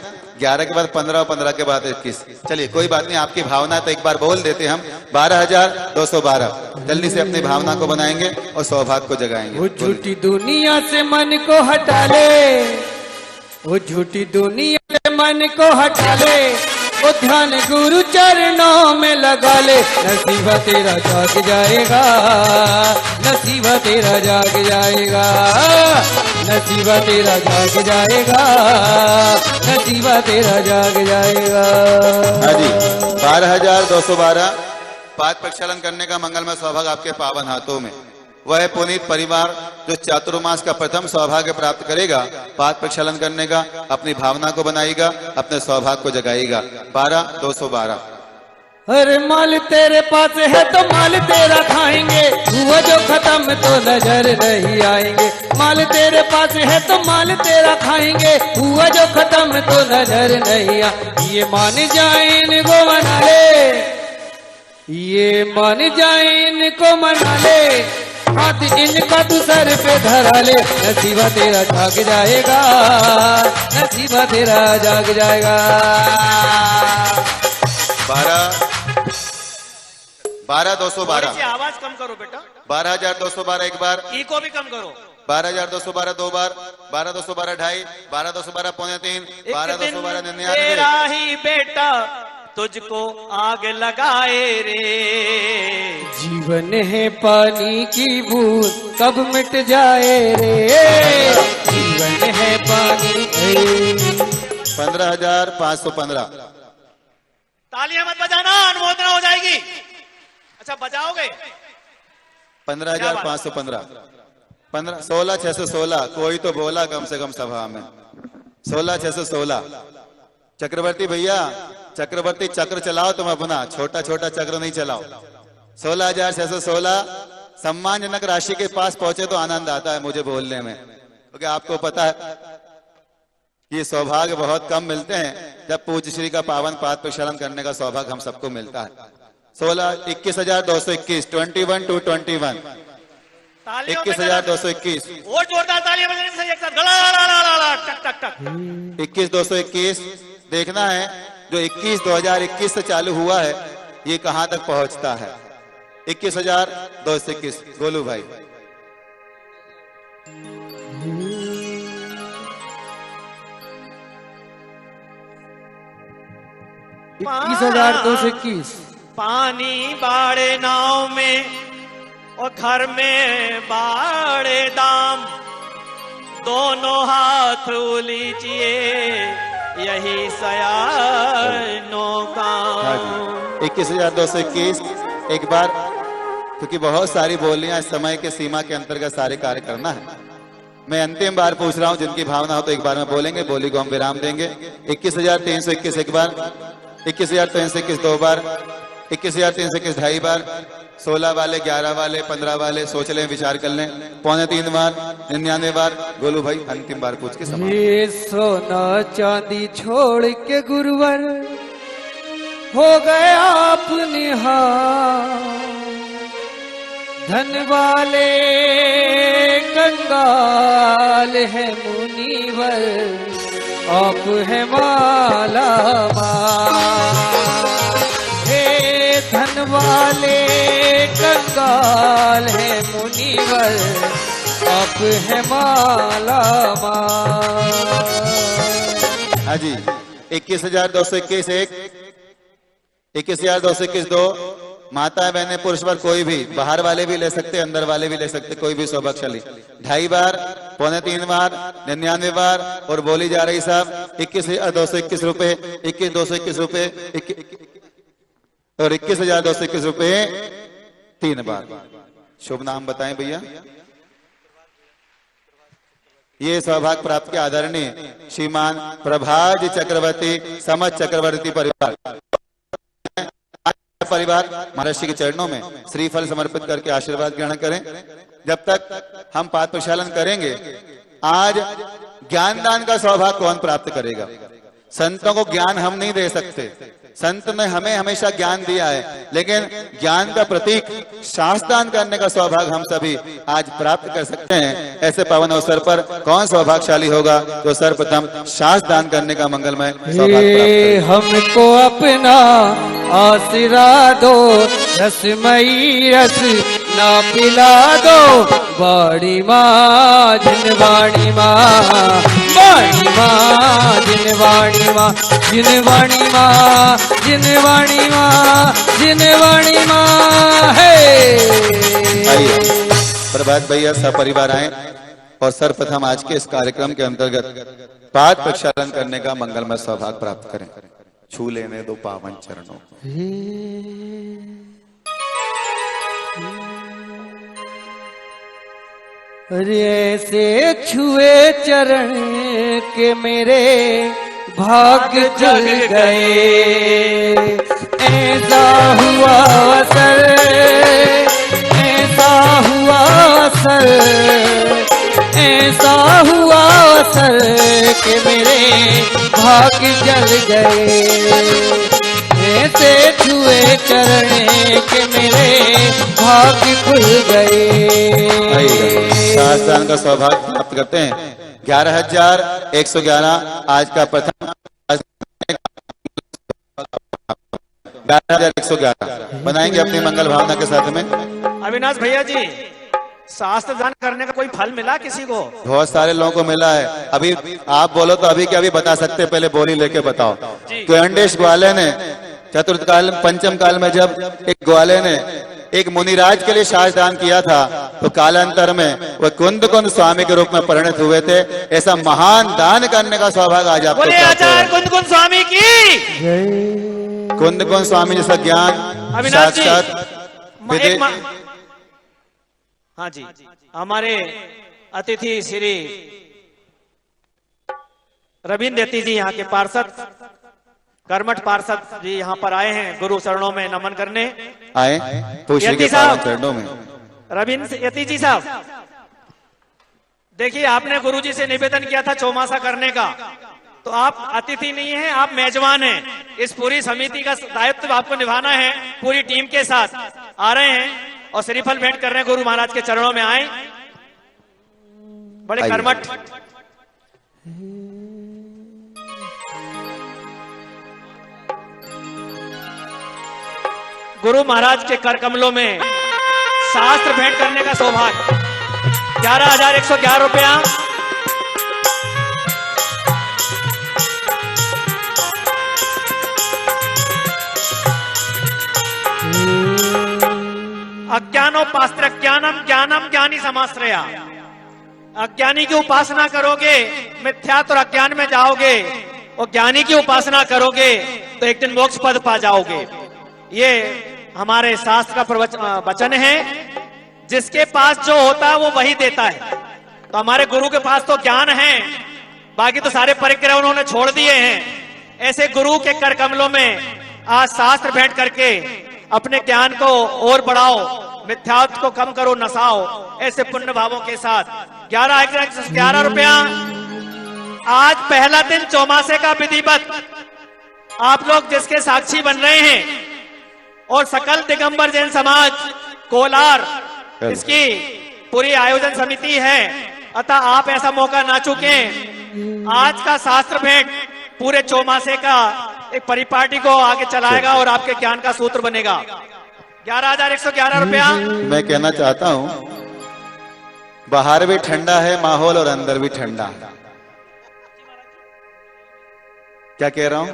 Speaker 3: 11 के बाद 15 और 15 के बाद 21। चलिए कोई बात नहीं, आपकी भावना तो एक बार बोल देते हम। 12,212 जल्दी से अपनी भावना को बनाएंगे और सौभाग्य को जगाएंगे।
Speaker 2: वो झूठी दुनिया से मन को हटा ले, वो झूठी दुनिया से मन को हटा ले, वो ध्यान गुरु चरणों में लगा ले। नसीबा तेरा जाग जाएगा, नसीबा तेरा जाग जाएगा, नसीबा तेरा जाग जाएगा, नसीबा तेरा जाग जाएगा।
Speaker 3: हाँ जी 12,212 पाद प्रक्षालन करने का मंगलमय सौभाग्य आपके पावन हाथों में। वह पुनीत परिवार जो चातुर्मास का प्रथम सौभाग्य प्राप्त करेगा पाद प्रक्षालन करने का, अपनी भावना को बनाएगा, अपने सौभाग्य को जगाएगा। 12,212।
Speaker 2: अरे माल तेरे पास है तो माल तेरा खाएंगे, हुआ जो खत्म तो नजर नहीं आएंगे। माल तेरे पास है तो माल तेरा खाएंगे, हुआ जो खत्म तो नजर नहीं आ। ये मान जाए इनको मना ले, ये मान जाए इनको मना ले, हाथ इनका तू सर पे धरा ले। नसीबा तेरा जाग जाएगा, नसीबा तेरा जाग जाएगा।
Speaker 3: 12,212
Speaker 4: आवाज कम करो बेटा।
Speaker 3: 12,212 एक बार,
Speaker 4: इको भी कम करो।
Speaker 3: 12,212 दो बार, 12,212 ढाई, 12,212 पौने 3, 12,212 99।
Speaker 4: तेरा ही बेटा तुझको आग लगाए रे।
Speaker 2: जीवन है पानी की बूंद कब मिट जाए रे, जीवन है पानी।
Speaker 3: 15,515।
Speaker 4: तालियां मत बजाना, अनुमोदना हो जाएगी। अच्छा बजाओगे?
Speaker 3: 15,515। 16,616 कोई तो बोला कम से कम सभा में 16,616। चक्रवर्ती भैया, चक्रवर्ती चक्र चलाओ तुम अपना, छोटा छोटा चक्र नहीं चलाओ। 16,616 सम्मानजनक राशि के पास पहुंचे तो आनंद आता है मुझे बोलने में, क्योंकि आपको पता है ये सौभाग्य बहुत कम मिलते हैं जब पूज्य श्री का पावन पाद प्रक्षालन करने का सौभाग्य हम सबको मिलता है। 21,221 21 to 21 21,221
Speaker 4: और जोरदार तालियां बजाने से एक साथ गड़ा टक टक टक।
Speaker 3: 21,221 देखना है जो 2021 से चालू हुआ है ये कहां तक पहुंचता है। 21,221 गोलू भाई।
Speaker 2: 21,221।
Speaker 4: पानी बाड़े नाव में और घर में बाड़े दाम, दोनों हाथ लीजिए यही सयानों का।
Speaker 3: 21,221 एक बार, क्योंकि बहुत सारी बोलियां इस समय के सीमा के अंतर्गत सारे कार्य करना है। मैं अंतिम बार पूछ रहा हूं, जिनकी भावना हो तो एक बार में बोलेंगे, बोली को हम विराम देंगे। 21,321 एक बार, 21,321 दो बार, 21,321 ढाई बार, 16 वाले, 11 वाले, 15 वाले सोच लें, विचार कर लें, 2.25 बार, 99 बार। गोलू भाई अंतिम बार पूछ के समाप्त।
Speaker 2: ये सोना चांदी छोड़ के गुरुवर हो गया आप निहार, धन वाले कंगाल है मुनिवर, आप है माला माल। हे धन वाले कंगाल है मुनिवर, आप है माला माल।
Speaker 3: हाँ जी, 21,221 एक, 21,221 दो। माता बहने पुरुष वर्ग कोई भी, बाहर वाले भी ले सकते, अंदर वाले भी ले सकते, कोई भी सौभाग्यशाली। 2.5 बार, 2.25 बार, 99 बार और बोली जा रही साहब 21,221 रुपए, 21,221 रुपए और 21,221 रुपए 3 बार। शुभ नाम बताएं भैया। ये सौभाग्य प्राप्त के आदरणीय श्रीमान प्रभाज चक्रवर्ती समझ चक्रवर्ती परिवार महर्षि के चरणों में श्रीफल समर्पित करके आशीर्वाद ग्रहण करें। जब तक हम पाद प्रक्षालन करेंगे, आज ज्ञान दान का सौभाग्य कौन प्राप्त करेगा? संतों को ज्ञान हम नहीं दे सकते, संत ने हमें हमेशा ज्ञान दिया है, लेकिन ज्ञान का प्रतीक शास्त्र दान करने का सौभाग्य हम सभी आज प्राप्त कर सकते हैं। ऐसे पावन अवसर पर कौन सौभाग्यशाली होगा तो सर्वप्रथम शास्त्र दान करने का मंगलमय सौभाग्य प्राप्त करे।
Speaker 2: हमको अपना आसरा दो, रसमयी रस ना पिला दो, बाड़ी माँ जिनवाणी माँ, बाड़ी माँ जिनवाणी माँ, जिनवाणी माँ, जिनवाणी माँ, जिनवाणी माँ है।
Speaker 3: आइए प्रभात भैया सपरिवार आए और सर्वप्रथम आज के इस कार्यक्रम के अंतर्गत पाद प्रक्षालन करने का मंगलमय सौभाग्य प्राप्त करें। छू लेने दो पावन चरणों को।
Speaker 2: अरे ऐसे छुए चरण के मेरे भाग्य जग गए, ऐसा हुआ असर, ऐसा हुआ असर, ऐसा हुआ असर कि मेरे भाग्य जल गए। ऐसे छुए चरण के मेरे भाग्य खुल गए।
Speaker 3: शास्त्रान का सौभाग्य प्राप्त करते हैं। 11,111 आज का प्रथम 11,111 बनाएंगे अपनी मंगल भावना के साथ में।
Speaker 4: अविनाश भैया जी, शास्त्र दान करने का कोई फल मिला किसी को?
Speaker 3: बहुत सारे लोगों को मिला है। अभी आप बोलो तो अभी क्या अभी बता सकते, पहले बोली लेके बताओ। कोयंडेश ग्वाले ने चतुर्थ काल पंचम काल में जब एक ग्वाले ने एक मुनिराज के लिए शास्त्र दान किया था, तो कालांतर में वह कुंद कुंद स्वामी के रूप में परिणत हुए थे। ऐसा महान दान करने का सौभाग्य आज आपको
Speaker 4: बोले आचार्य कुंद कुंद स्वामी की।
Speaker 3: कुंद कुंद स्वामी जैसा ज्ञान
Speaker 4: अविनाश जी,
Speaker 3: साक्षात
Speaker 4: हाँ जी, हमारे अतिथि श्री रविंद्र यति जी, यहाँ के पार्षद, कर्मठ पार्षद जी यहाँ पर आए हैं गुरु चरणों में नमन करने।
Speaker 3: आए पूछने
Speaker 4: यति
Speaker 3: के
Speaker 4: साहब।
Speaker 3: पावन चरणों में।
Speaker 4: रविंद्र यति जी साहब, देखिए आपने गुरुजी से निवेदन किया था चौमासा करने का, तो आप अतिथि नहीं हैं, आप मेजबान हैं। इस पूरी समिति का दायित्व आपको निभाना है, पूरी टीम के साथ आ रहे हैं और श्रीफल भेंट कर रहे हैं। गुरु महाराज के चरणों में आए, बड़े
Speaker 3: आइए।
Speaker 4: कर्मठ। गुरु महाराज के कर कमलों में शास्त्र भेंट करने का सौभाग्य। 11,111 रुपया। अज्ञानोपास्त्र ज्ञानम ज्ञानम ज्ञानी समाश्रया। अज्ञानी की उपासना करोगे, मिथ्यात्व और अज्ञान में जाओगे, और ज्ञानी की उपासना करोगे तो एक दिन मोक्ष पद पा जाओगे। ये हमारे शास्त्र का वचन है। जिसके पास जो होता है वो वही देता है। तो हमारे गुरु के पास तो ज्ञान है, बाकी तो सारे परिक्रम उन्होंने छोड़ दिए हैं। ऐसे गुरु के कर कमलों में आज शास्त्र भेंट करके अपने ज्ञान को और बढ़ाओ, मिथ्यात्व को कम करो, नसाओ, ऐसे पुण्य भावों के साथ 11,111 रुपया। आज पहला दिन चौमासे का विधिवत आप लोग जिसके साक्षी बन रहे हैं, और सकल दिगंबर जैन समाज कोलार इसकी पूरी आयोजन समिति है, अतः आप ऐसा मौका ना चूकें। आज का शास्त्र भेंट पूरे चौमासे का एक परिपाटी को आगे चलाएगा और आपके ज्ञान का सूत्र बनेगा। 11,111 रुपया।
Speaker 3: मैं कहना चाहता हूं, बाहर भी ठंडा है माहौल और अंदर भी ठंडा है। क्या कह रहा हूं?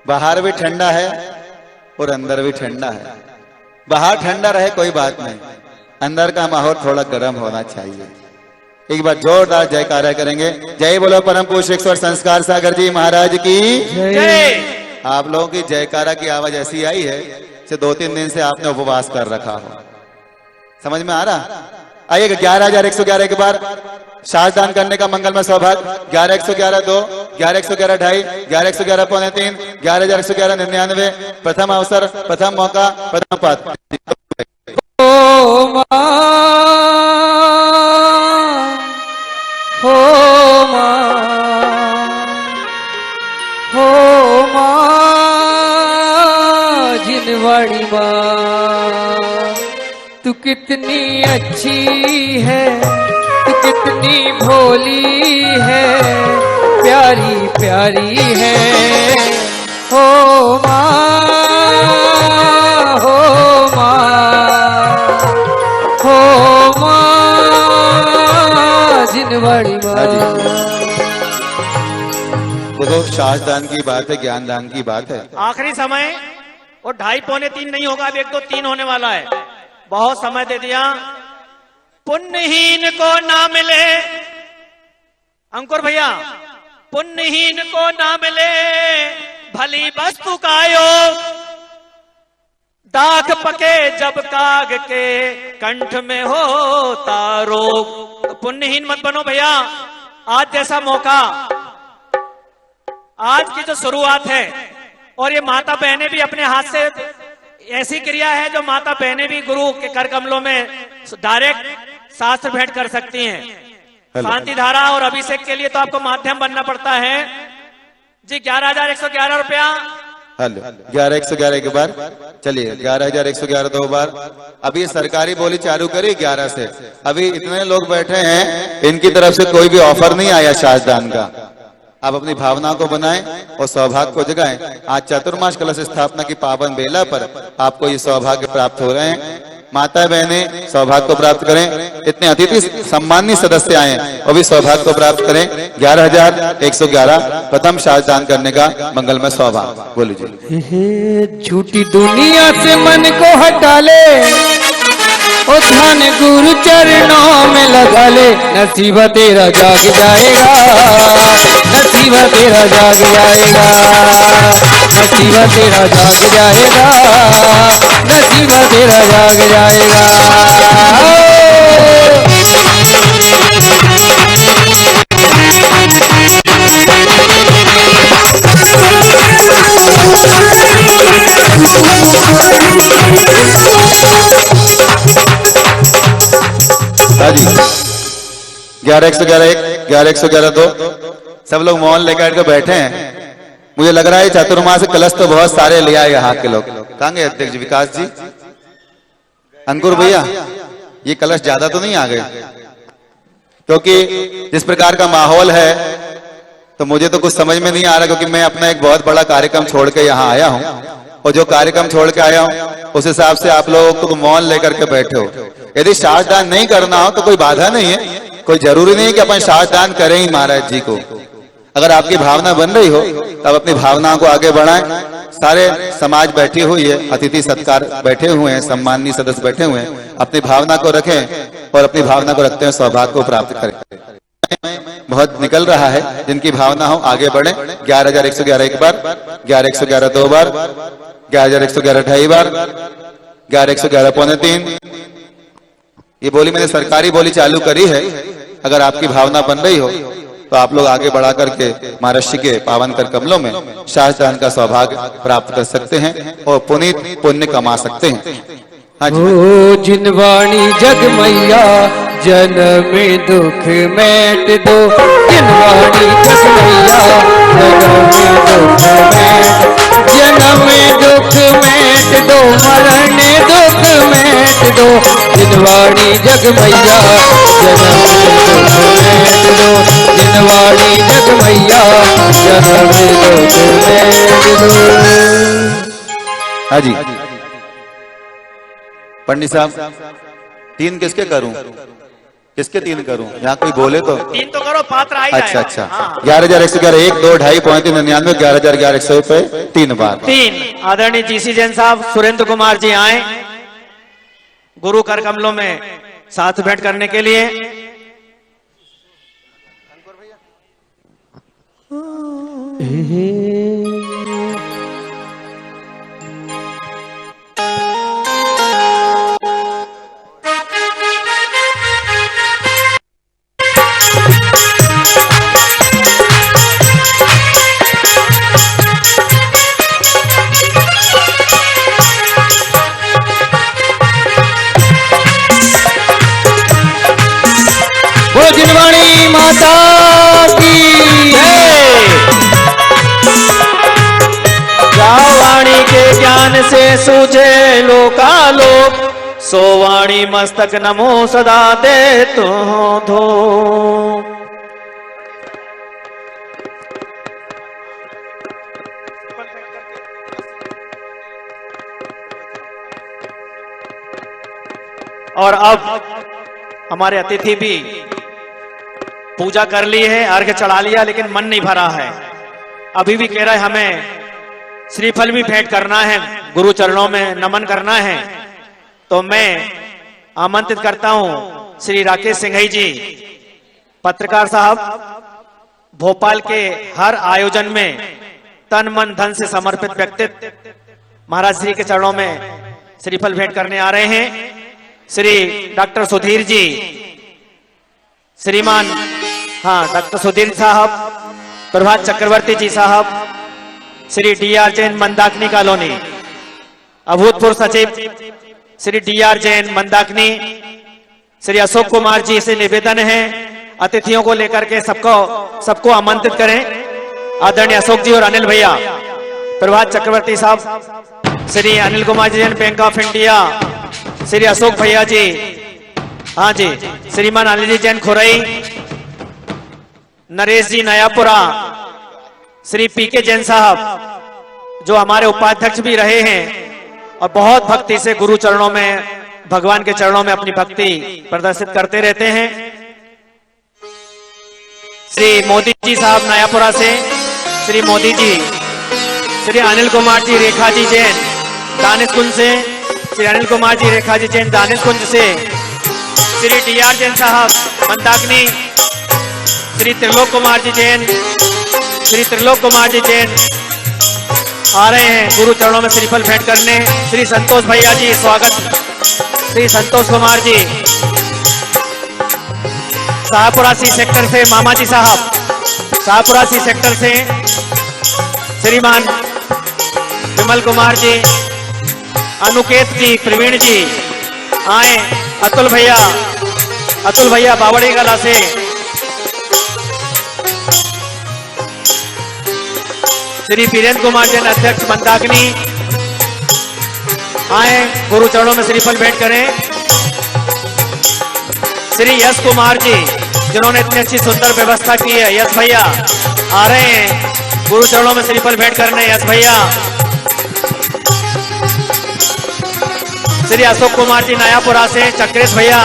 Speaker 3: बाहर भी ठंडा है और अंदर भी ठंडा है। बाहर ठंडा रहे कोई बात नहीं, अंदर का माहौल थोड़ा गर्म होना चाहिए। एक बार जोरदार जयकारा करेंगे। जय बोलो परम पूज्य ईश्वर संस्कार सागर जी महाराज की
Speaker 4: जय।
Speaker 3: आप लोगों की जयकारा की आवाज ऐसी आई है जैसे 2-3 दिन से आपने उपवास कर रखा हो। समझ में आ रहा? आइएगा 11,111 के बार शास्त्रदान करने का मंगलमय सौभाग्य। 11,111 2, 11,111 2.5, 11,111 पौने 3, 11,111 99। प्रथम अवसर, प्रथम मौका, प्रथम पद।
Speaker 2: हो मां, हो मां, हो मां, जिनवाड़ी मां, तू कितनी अच्छी है, तू कितनी भोली है, प्यारी प्यारी है। हो मां, हो मां, हो मां, जिनवाड़ी मां।
Speaker 3: देखो शास्त्रदान की बात है, ज्ञान दान की बात है।
Speaker 4: आखिरी समय, और 2:30 पौने 3 नहीं होगा, अब 1 2 3 होने वाला है। बहुत समय दे दिया। पुण्यहीन को ना मिले, अंकुर भैया, पुण्यहीन को ना मिले भली वस्तु का योग, दाग पके जब काग के कंठ में होता रोग। तो पुण्यहीन मत बनो भैया। आज जैसा मौका, आज की जो शुरुआत है, और ये माता बहनें भी अपने हाथ से, ऐसी क्रिया है जो माता बहनें भी गुरु के कर कमलों में डायरेक्ट शास्त्र भेंट कर सकती हैं। शांति धारा और अभिषेक के लिए तो आपको माध्यम बनना पड़ता है जी। 11,111 रुपया।
Speaker 3: हेलो 11,111 एक बार। चलिए 11,111 2 बार। अभी सरकारी बोली चालू करी 11 से। अभी इतने लोग बैठे हैं, इनकी तरफ से कोई भी ऑफर नहीं आया शास्त्रदान का। आप अपनी भावना को बनाएं और सौभाग्य को जगाएं। आज चतुर्मास कलश स्थापना की पावन बेला पर आपको ये सौभाग्य प्राप्त हो रहे हैं। माता बहनें सौभाग्य को प्राप्त करें। इतने अतिथि सम्मानित सदस्य आए और भी सौभाग्य को प्राप्त करें। 11,111 प्रथम शास्त्रदान करने का मंगलमय सौभाग्य। बोलिए।
Speaker 2: झूठी दुनिया से मन को हटा ले, ओ धन गुरु चरणों में लगा ले, नसीबा तेरा जाग जाएगा, नसीबा तेरा जाग जाएगा, नसीबा तेरा जाग जाएगा, नसीबा तेरा जाग जाएगा।
Speaker 3: 11-111-1, 11-111-2 सब लोग मौन लेकर के बैठे हैं। मुझे लग रहा है चातुर्मास कलश तो बहुत सारे ले आए यहाँ के लोग। कहाँ गए अध्यक्ष विकास जी, अंकुर भैया, ये कलश ज्यादा तो नहीं आ गए? क्योंकि जिस प्रकार का माहौल है तो मुझे तो कुछ समझ में नहीं आ रहा, क्योंकि मैं अपना एक बहुत बड़ा कार्यक्रम छोड़ के यहाँ आया हूँ और जो कार्यक्रम छोड़ के आया हूँ उस हिसाब से आप लोग तो मौन लेकर के बैठे हो। यदि श्राद्धदान नहीं करना हो तो कोई बाधा नहीं है, कोई जरूरी नहीं कि अपन श्राद्धदान करें ही महाराज जी को। अगर आपकी भावना बन रही हो तब अपनी भावनाओं को आगे बढ़ाएं। सारे समाज बैठी हुई है, अतिथि सत्कार बैठे हुए हैं, सम्माननीय सदस्य बैठे हुए हैं, अपनी भावना को रखें और अपनी भावना को रखते हुए सौभाग्य को प्राप्त करें। बहुत निकल रहा है, जिनकी भावना हो आगे बढ़े। 11,111 एक बार, 11,111 दो बार, 11,111 ढाई बार, 11,111 पौने 3। ये बोली मैंने सरकारी बोली चालू करी है। अगर आपकी भावना बन रही हो तो आप लोग आगे बढ़ा करके महर्षि के पावन कर कमलों में शास्त्रदान का सौभाग्य प्राप्त कर सकते हैं और पुनीत पुण्य कमा सकते हैं। हाँ जी।
Speaker 2: ओ जिनवाणी जग मैया जन्म दुख मेट दो, जिनवाणी जग मैया जन्म दुख मेट दो, मरण दुख मेट दो, जिनवाणी जग मैया जन्म दुख मेट दो, जिनवाणी जग मैया जन्म दुख मेट दो।
Speaker 3: हाँ जी पंडित साहब, 3 किसके करूं, किसके 3 करूं? यहाँ कोई बोले तो
Speaker 4: 3 तो करो, पात्र आ ही
Speaker 3: अच्छा
Speaker 4: जाएगा।
Speaker 3: अच्छा।
Speaker 4: हाँ।
Speaker 3: 11,111 1, 2, ढाई, पौने 3, 99, 11,100 रुपए 3 बार।
Speaker 4: 3 आदरणीय जीसी जैन साहब, सुरेंद्र कुमार जी आए गुरु कर कमलों में साथ भेंट करने के लिए।
Speaker 2: वो जिनवाणी माता की
Speaker 4: जाओ वाणी के ज्ञान से सूझे लोकालोक, सो वाणी मस्तक नमो सदा दे तो धो। और अब हमारे अतिथि भी पूजा कर ली है, अर्घ्य चढ़ा लिया, लेकिन मन नहीं भरा है। अभी भी कह रहा है हमें श्रीफल भी भेंट करना है, गुरु चरणों में नमन करना है। तो मैं आमंत्रित करता हूं श्री राकेश सिंघई जी, पत्रकार साहब, भोपाल के हर आयोजन में तन मन धन से समर्पित व्यक्तित्व महाराज श्री के चरणों में श्रीफल भेंट करने आ रहे हैं। श्री डॉक्टर सुधीर जी, श्रीमान डॉक्टर सुधीर साहब, प्रभात चक्रवर्ती जी साहब, श्री डीआर जैन मंदाकिनी कॉलोनी, अभूतपूर्व सचिव श्री डीआर जैन मंदाकिनी, श्री अशोक कुमार जी से निवेदन है अतिथियों को लेकर के सबको आमंत्रित करें। आदरणीय अशोक जी और अनिल भैया, प्रभात चक्रवर्ती साहब, Shri Anil Kumar ji Jain bank of India, Shri Ashok भैया जी, हाँ जी, श्रीमान अनिल जी जैन खुरई, नरेश जी नयापुरा, श्री पीके जैन साहब जो हमारे उपाध्यक्ष भी रहे हैं और बहुत भक्ति से गुरु चरणों में, भगवान के चरणों में अपनी भक्ति प्रदर्शित करते रहते हैं। श्री मोदी जी साहब नयापुरा से, श्री मोदी जी, श्री अनिल कुमार जी रेखा जी जैन दानिश कुंज से, श्री अनिल कुमार जी रेखा जी जैन दानिश कुंज से, श्री डीआर जैन साहब मंदाकिनी, श्री त्रिलोक कुमार जी जैन, श्री त्रिलोक कुमार जी जैन आ रहे हैं गुरु चरणों में श्रीफल भेंट करने। श्री संतोष भैया जी स्वागत, श्री संतोष कुमार जी, शाहपुरा सी सेक्टर से मामा जी साहब, शाहपुरा सी सेक्टर से श्रीमान विमल कुमार जी, अनुकेत जी, प्रवीण जी आए, अतुल भैया बावड़ी कला से श्री वीरेंद्र कुमार जैन अध्यक्ष मंदाकिनी आए गुरु चरणों में श्रीफल भेंट करें। श्री यश कुमार जी जिन्होंने इतनी अच्छी सुंदर व्यवस्था की है, यश भैया आ रहे हैं गुरु चरणों में श्रीफल भेंट करने। यश भैया, श्री अशोक कुमार जी नयापुरा से, चक्रेश भैया,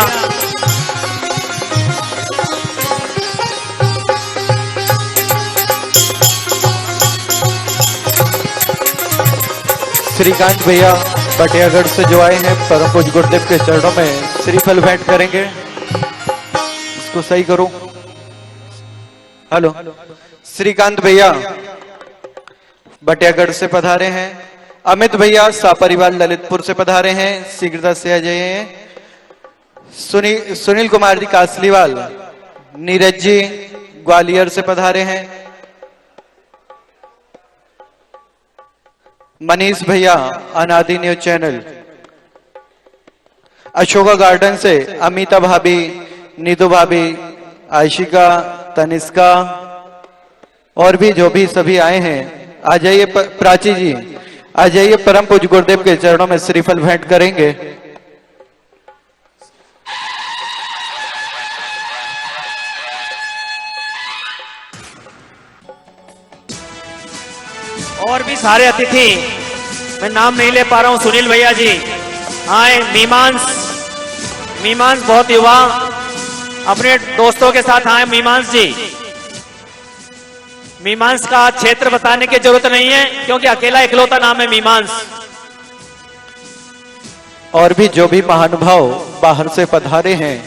Speaker 1: श्रीकांत भैया बटियागढ़ से जो आए हैं परम पूज्य गुरुदेव के चरणों में श्रीफल भेंट करेंगे। इसको सही करो। हेलो, श्रीकांत भैया बटियागढ़ से पधारे हैं। अमित भैया सापरिवार ललितपुर से पधारे हैं, शीघ्रता से आ जाइए। सुनील कुमार जी कासलीवाल, नीरज जी ग्वालियर से पधारे हैं। मनीष भैया अनादि न्यूज चैनल। अशोका गार्डन से अमिता भाभी, नीतू भाभी, आशिका, तनिष्का और भी जो भी सभी आए हैं आ जाइए। प्राची जी आ जाइए, परम पूज्य गुरुदेव के चरणों में श्रीफल भेंट करेंगे।
Speaker 4: और भी सारे अतिथि, मैं नाम नहीं ले पा रहा हूं। सुनील भैया जी आए, मीमांस बहुत युवा अपने दोस्तों के साथ आए। मीमांस का क्षेत्र बताने की जरूरत नहीं है क्योंकि अकेला इकलौता नाम है मीमांस।
Speaker 1: और भी जो भी महानुभाव बाहर से पधारे हैं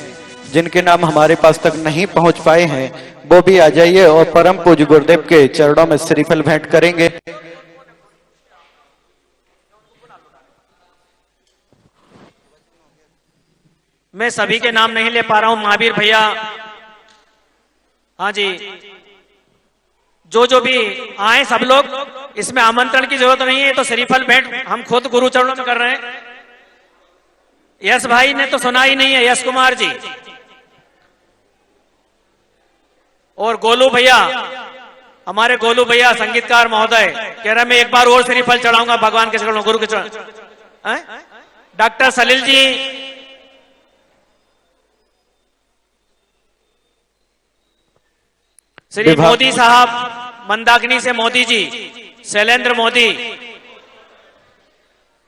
Speaker 1: जिनके नाम हमारे पास तक नहीं पहुंच पाए हैं वो भी आ जाइए और परम पूज्य गुरुदेव के चरणों में श्रीफल भेंट करेंगे।
Speaker 4: मैं सभी के नाम नहीं ले पा रहा हूं। महावीर भैया, हाँ जी, जो भी आए सब लोग, इसमें आमंत्रण की जरूरत नहीं है, तो श्रीफल भेंट हम खुद गुरु चरणों में कर रहे हैं। यश भाई ने तो सुना ही नहीं है, यश कुमार जी और गोलू भैया, हमारे गोलू भैया संगीतकार महोदय कह रहे मैं एक बार और श्रीफल चढ़ाऊंगा भगवान के चरणों, गुरु के चरण। डॉक्टर सलील जी, श्री मोदी साहब मंदाकिनी से मोदी जी, शैलेंद्र मोदी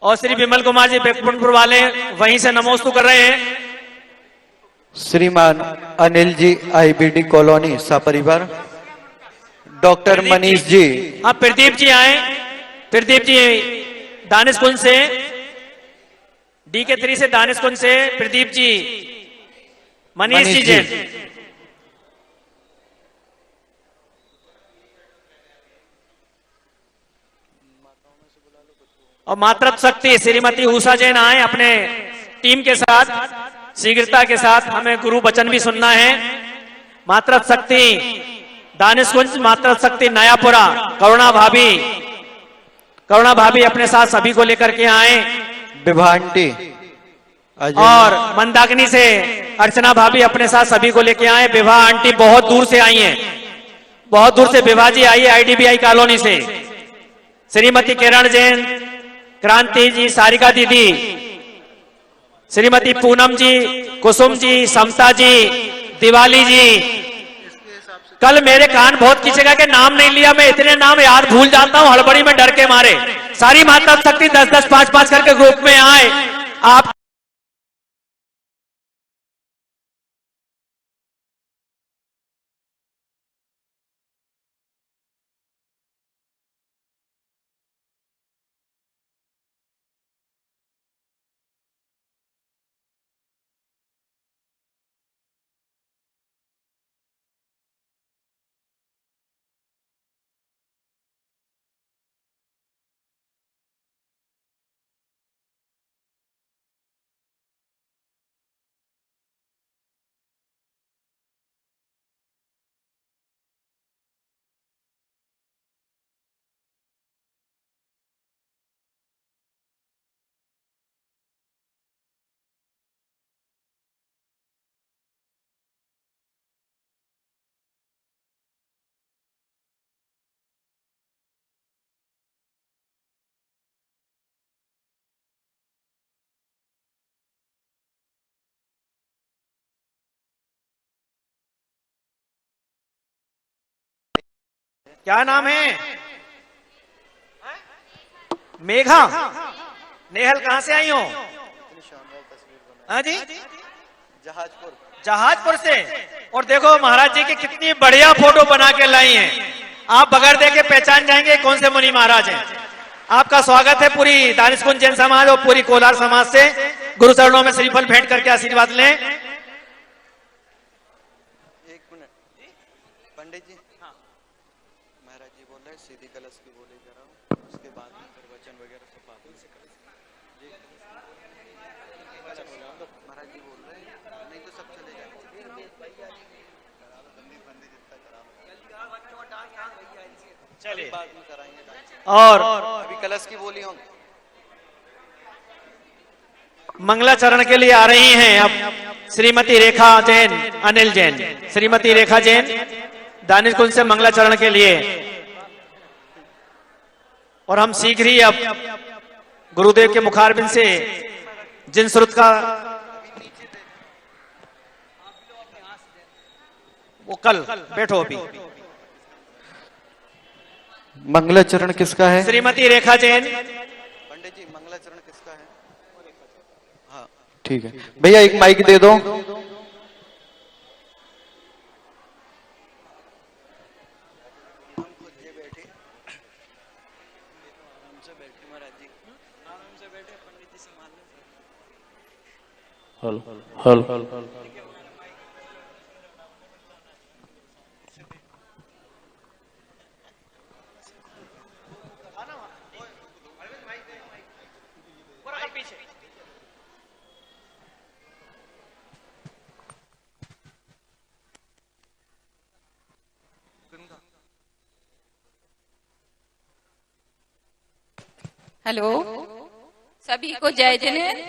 Speaker 4: और श्री विमल कुमार जी बेकुंठपुर वाले वहीं से नमोस्तु कर रहे हैं।
Speaker 1: श्रीमान अनिल जी आईबीडी कॉलोनी सपरिवार। डॉक्टर मनीष जी,
Speaker 4: हाँ प्रदीप जी आए, प्रदीप जी दानिश कुंज से, DK3 से दानिश कुंज से प्रदीप जी, मनीष जी जैन। और मातृत्व शक्ति श्रीमती उषा जैन आए अपने टीम के साथ, शीघ्रता के साथ हमें गुरु वचन भी सुनना है। मातृत्व शक्ति दानिशकुंज, मातृत्व शक्ति नयापुरा, करुणा भाभी अपने साथ सभी को लेकर के आए।
Speaker 1: विभांटी
Speaker 4: और मंदाकिनी से अर्चना भाभी अपने साथ सभी को लेके आए। विभा आंटी बहुत दूर से आई हैं, बहुत दूर से विभा जी आई है IDBI कॉलोनी से। श्रीमती किरण जैन, क्रांति जी, सारिका दीदी, श्रीमती पूनम जी, कुसुम जी, समता जी, दिवाली जी। कल मेरे कान बहुत खींचेगा कि नाम नहीं लिया, मैं इतने नाम याद भूल जाता हूं हड़बड़ी में डर के मारे। सारी माता शक्ति 10-10, 5-5 करके ग्रुप में आए। आप क्या नाम है? मेघा। नेहल कहां से आई हो? हाँ जी, जहाजपुर से। और देखो महाराज जी की कितनी बढ़िया फोटो बना के लाई हैं। आप बगैर देखे पहचान जाएंगे कौन से मुनि महाराज हैं। आपका स्वागत है पूरी दानिशकुंज जैन समाज और पूरी कोलार समाज से। गुरु चरणों में श्रीफल भेंट करके आशीर्वाद लें।
Speaker 1: एक मिनट पंडित जी। हाँ महाराज जी बोल रहे हैं सीधी कलश की बोली कराओ, उसके बाद में फिर वचन वगैरह सब बात से महाराज जी बोल रहे हैं, नहीं तो सब चले जाएंगे।
Speaker 4: चलिए
Speaker 1: बाद में कराएंगे
Speaker 4: और
Speaker 1: अभी कलश की बोली हो।
Speaker 4: मंगलाचरण के लिए आ रही हैं अब श्रीमती रेखा जैन, अनिल जैन। श्रीमती रेखा जैन दानिशकुंज से मंगलाचरण के लिए। और हम शीघ्र ही अब गुरुदेव के मुखारबिंद से जिन श्रुत का वो कल बैठो अभी।
Speaker 1: मंगलाचरण किसका है?
Speaker 4: श्रीमती रेखा जैन।
Speaker 1: पंडित जी मंगलाचरण किसका है? हाँ ठीक है भैया, एक माइक दे दो।
Speaker 6: हेलो हेलो
Speaker 7: हेलो, सभी को जय जिनेन्द्र।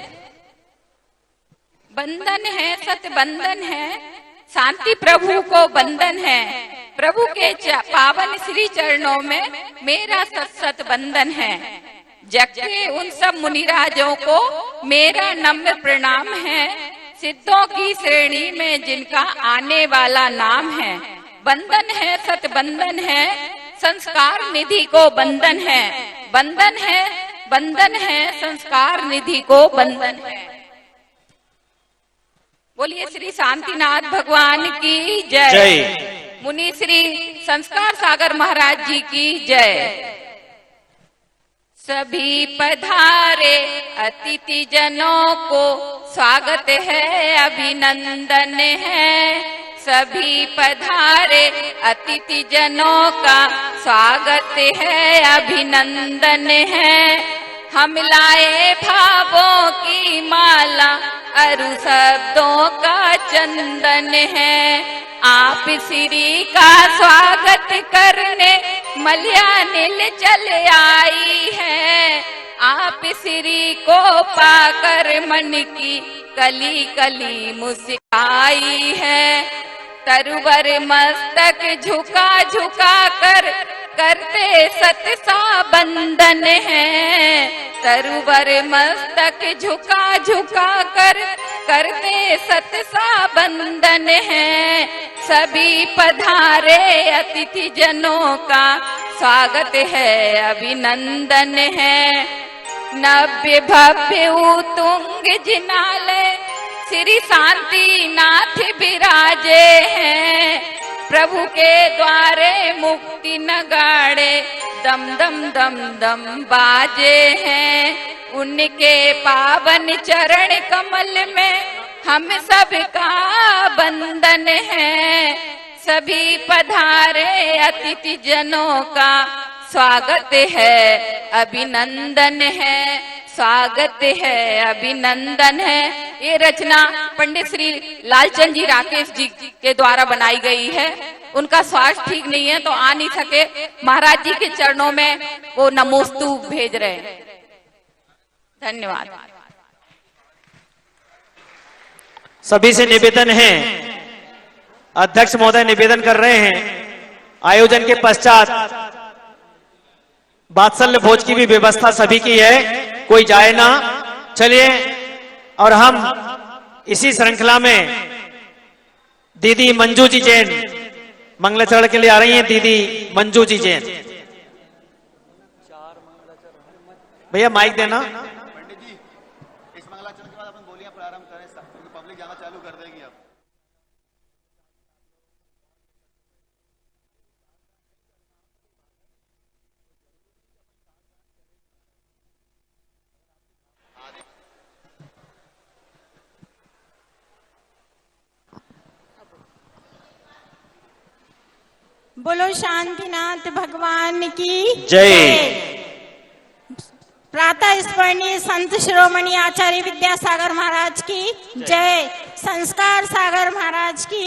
Speaker 7: बंधन है, सत बंधन है, शांति प्रभु को बंधन है। प्रभु के पावन श्री चरणों में मेरा सत सत बंधन है। जग के उन सब मुनिराजों को मेरा नम्र प्रणाम है। सिद्धों की श्रेणी में जिनका आने वाला नाम है। बंधन है, सत बंधन है, संस्कार निधि को बंधन है। बंधन है, बंधन है, संस्कार निधि को बंधन है। बोलिए श्री शांतिनाथ भगवान की जय। मुनि श्री संस्कार सागर महाराज जी की जय। सभी पधारे अतिथि जनों को स्वागत है, अभिनंदन है। सभी पधारे अतिथि जनों का स्वागत है, अभिनंदन है। हम लाए भावों की माला, अरु शब्दों का चंदन है। आप श्री का स्वागत करने मलयानिल चल आई है। आप श्री को पाकर मन की कली कली मुस्काई है। तरुवर मस्तक झुका झुका कर करते सत सा बंधन है। तरुवर मस्तक झुका झुका कर करते सत सा बंधन है। सभी पधारे अतिथि जनों का स्वागत है, अभिनंदन है। नव्य भव्य उत्तुंग जिनालय श्री शांति नाथ विराजे हैं। प्रभु के द्वारे मुक्ति नगाड़े दम दम दम दम बाजे हैं। उनके पावन चरण कमल में हम सबका बंधन है। सभी पधारे अतिथि जनों का स्वागत है, अभिनंदन है। स्वागत है, अभिनंदन है। ये रचना पंडित श्री लालचंद जी राकेश जी के द्वारा बनाई गई है। उनका स्वास्थ्य ठीक नहीं है तो आ नहीं सके। महाराज जी के चरणों में वो नमोस्तु भेज रहे हैं। धन्यवाद।
Speaker 4: सभी से निवेदन है, अध्यक्ष महोदय निवेदन कर रहे हैं, आयोजन के पश्चात वात्सल्य भोज की भी व्यवस्था सभी की है, कोई जाए ना। चलिए, और हम इसी श्रृंखला में दीदी मंजू जी जैन मंगलाचरण के लिए आ रही हैं दीदी मंजू जी जैन। भैया माइक देना।
Speaker 3: पंडित जी, इस मंगलाचरण के बाद अपन बोलियां प्रारंभ करें, क्योंकि पब्लिक जाना चालू कर देगी अब।
Speaker 6: बोलो शांतिनाथ भगवान की
Speaker 4: जय।
Speaker 6: प्रातः स्मरणीय संत शिरोमणि आचार्य विद्यासागर महाराज की जय। संस्कार सागर महाराज की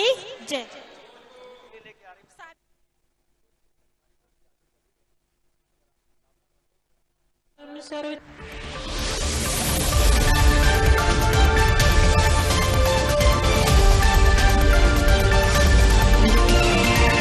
Speaker 6: जय।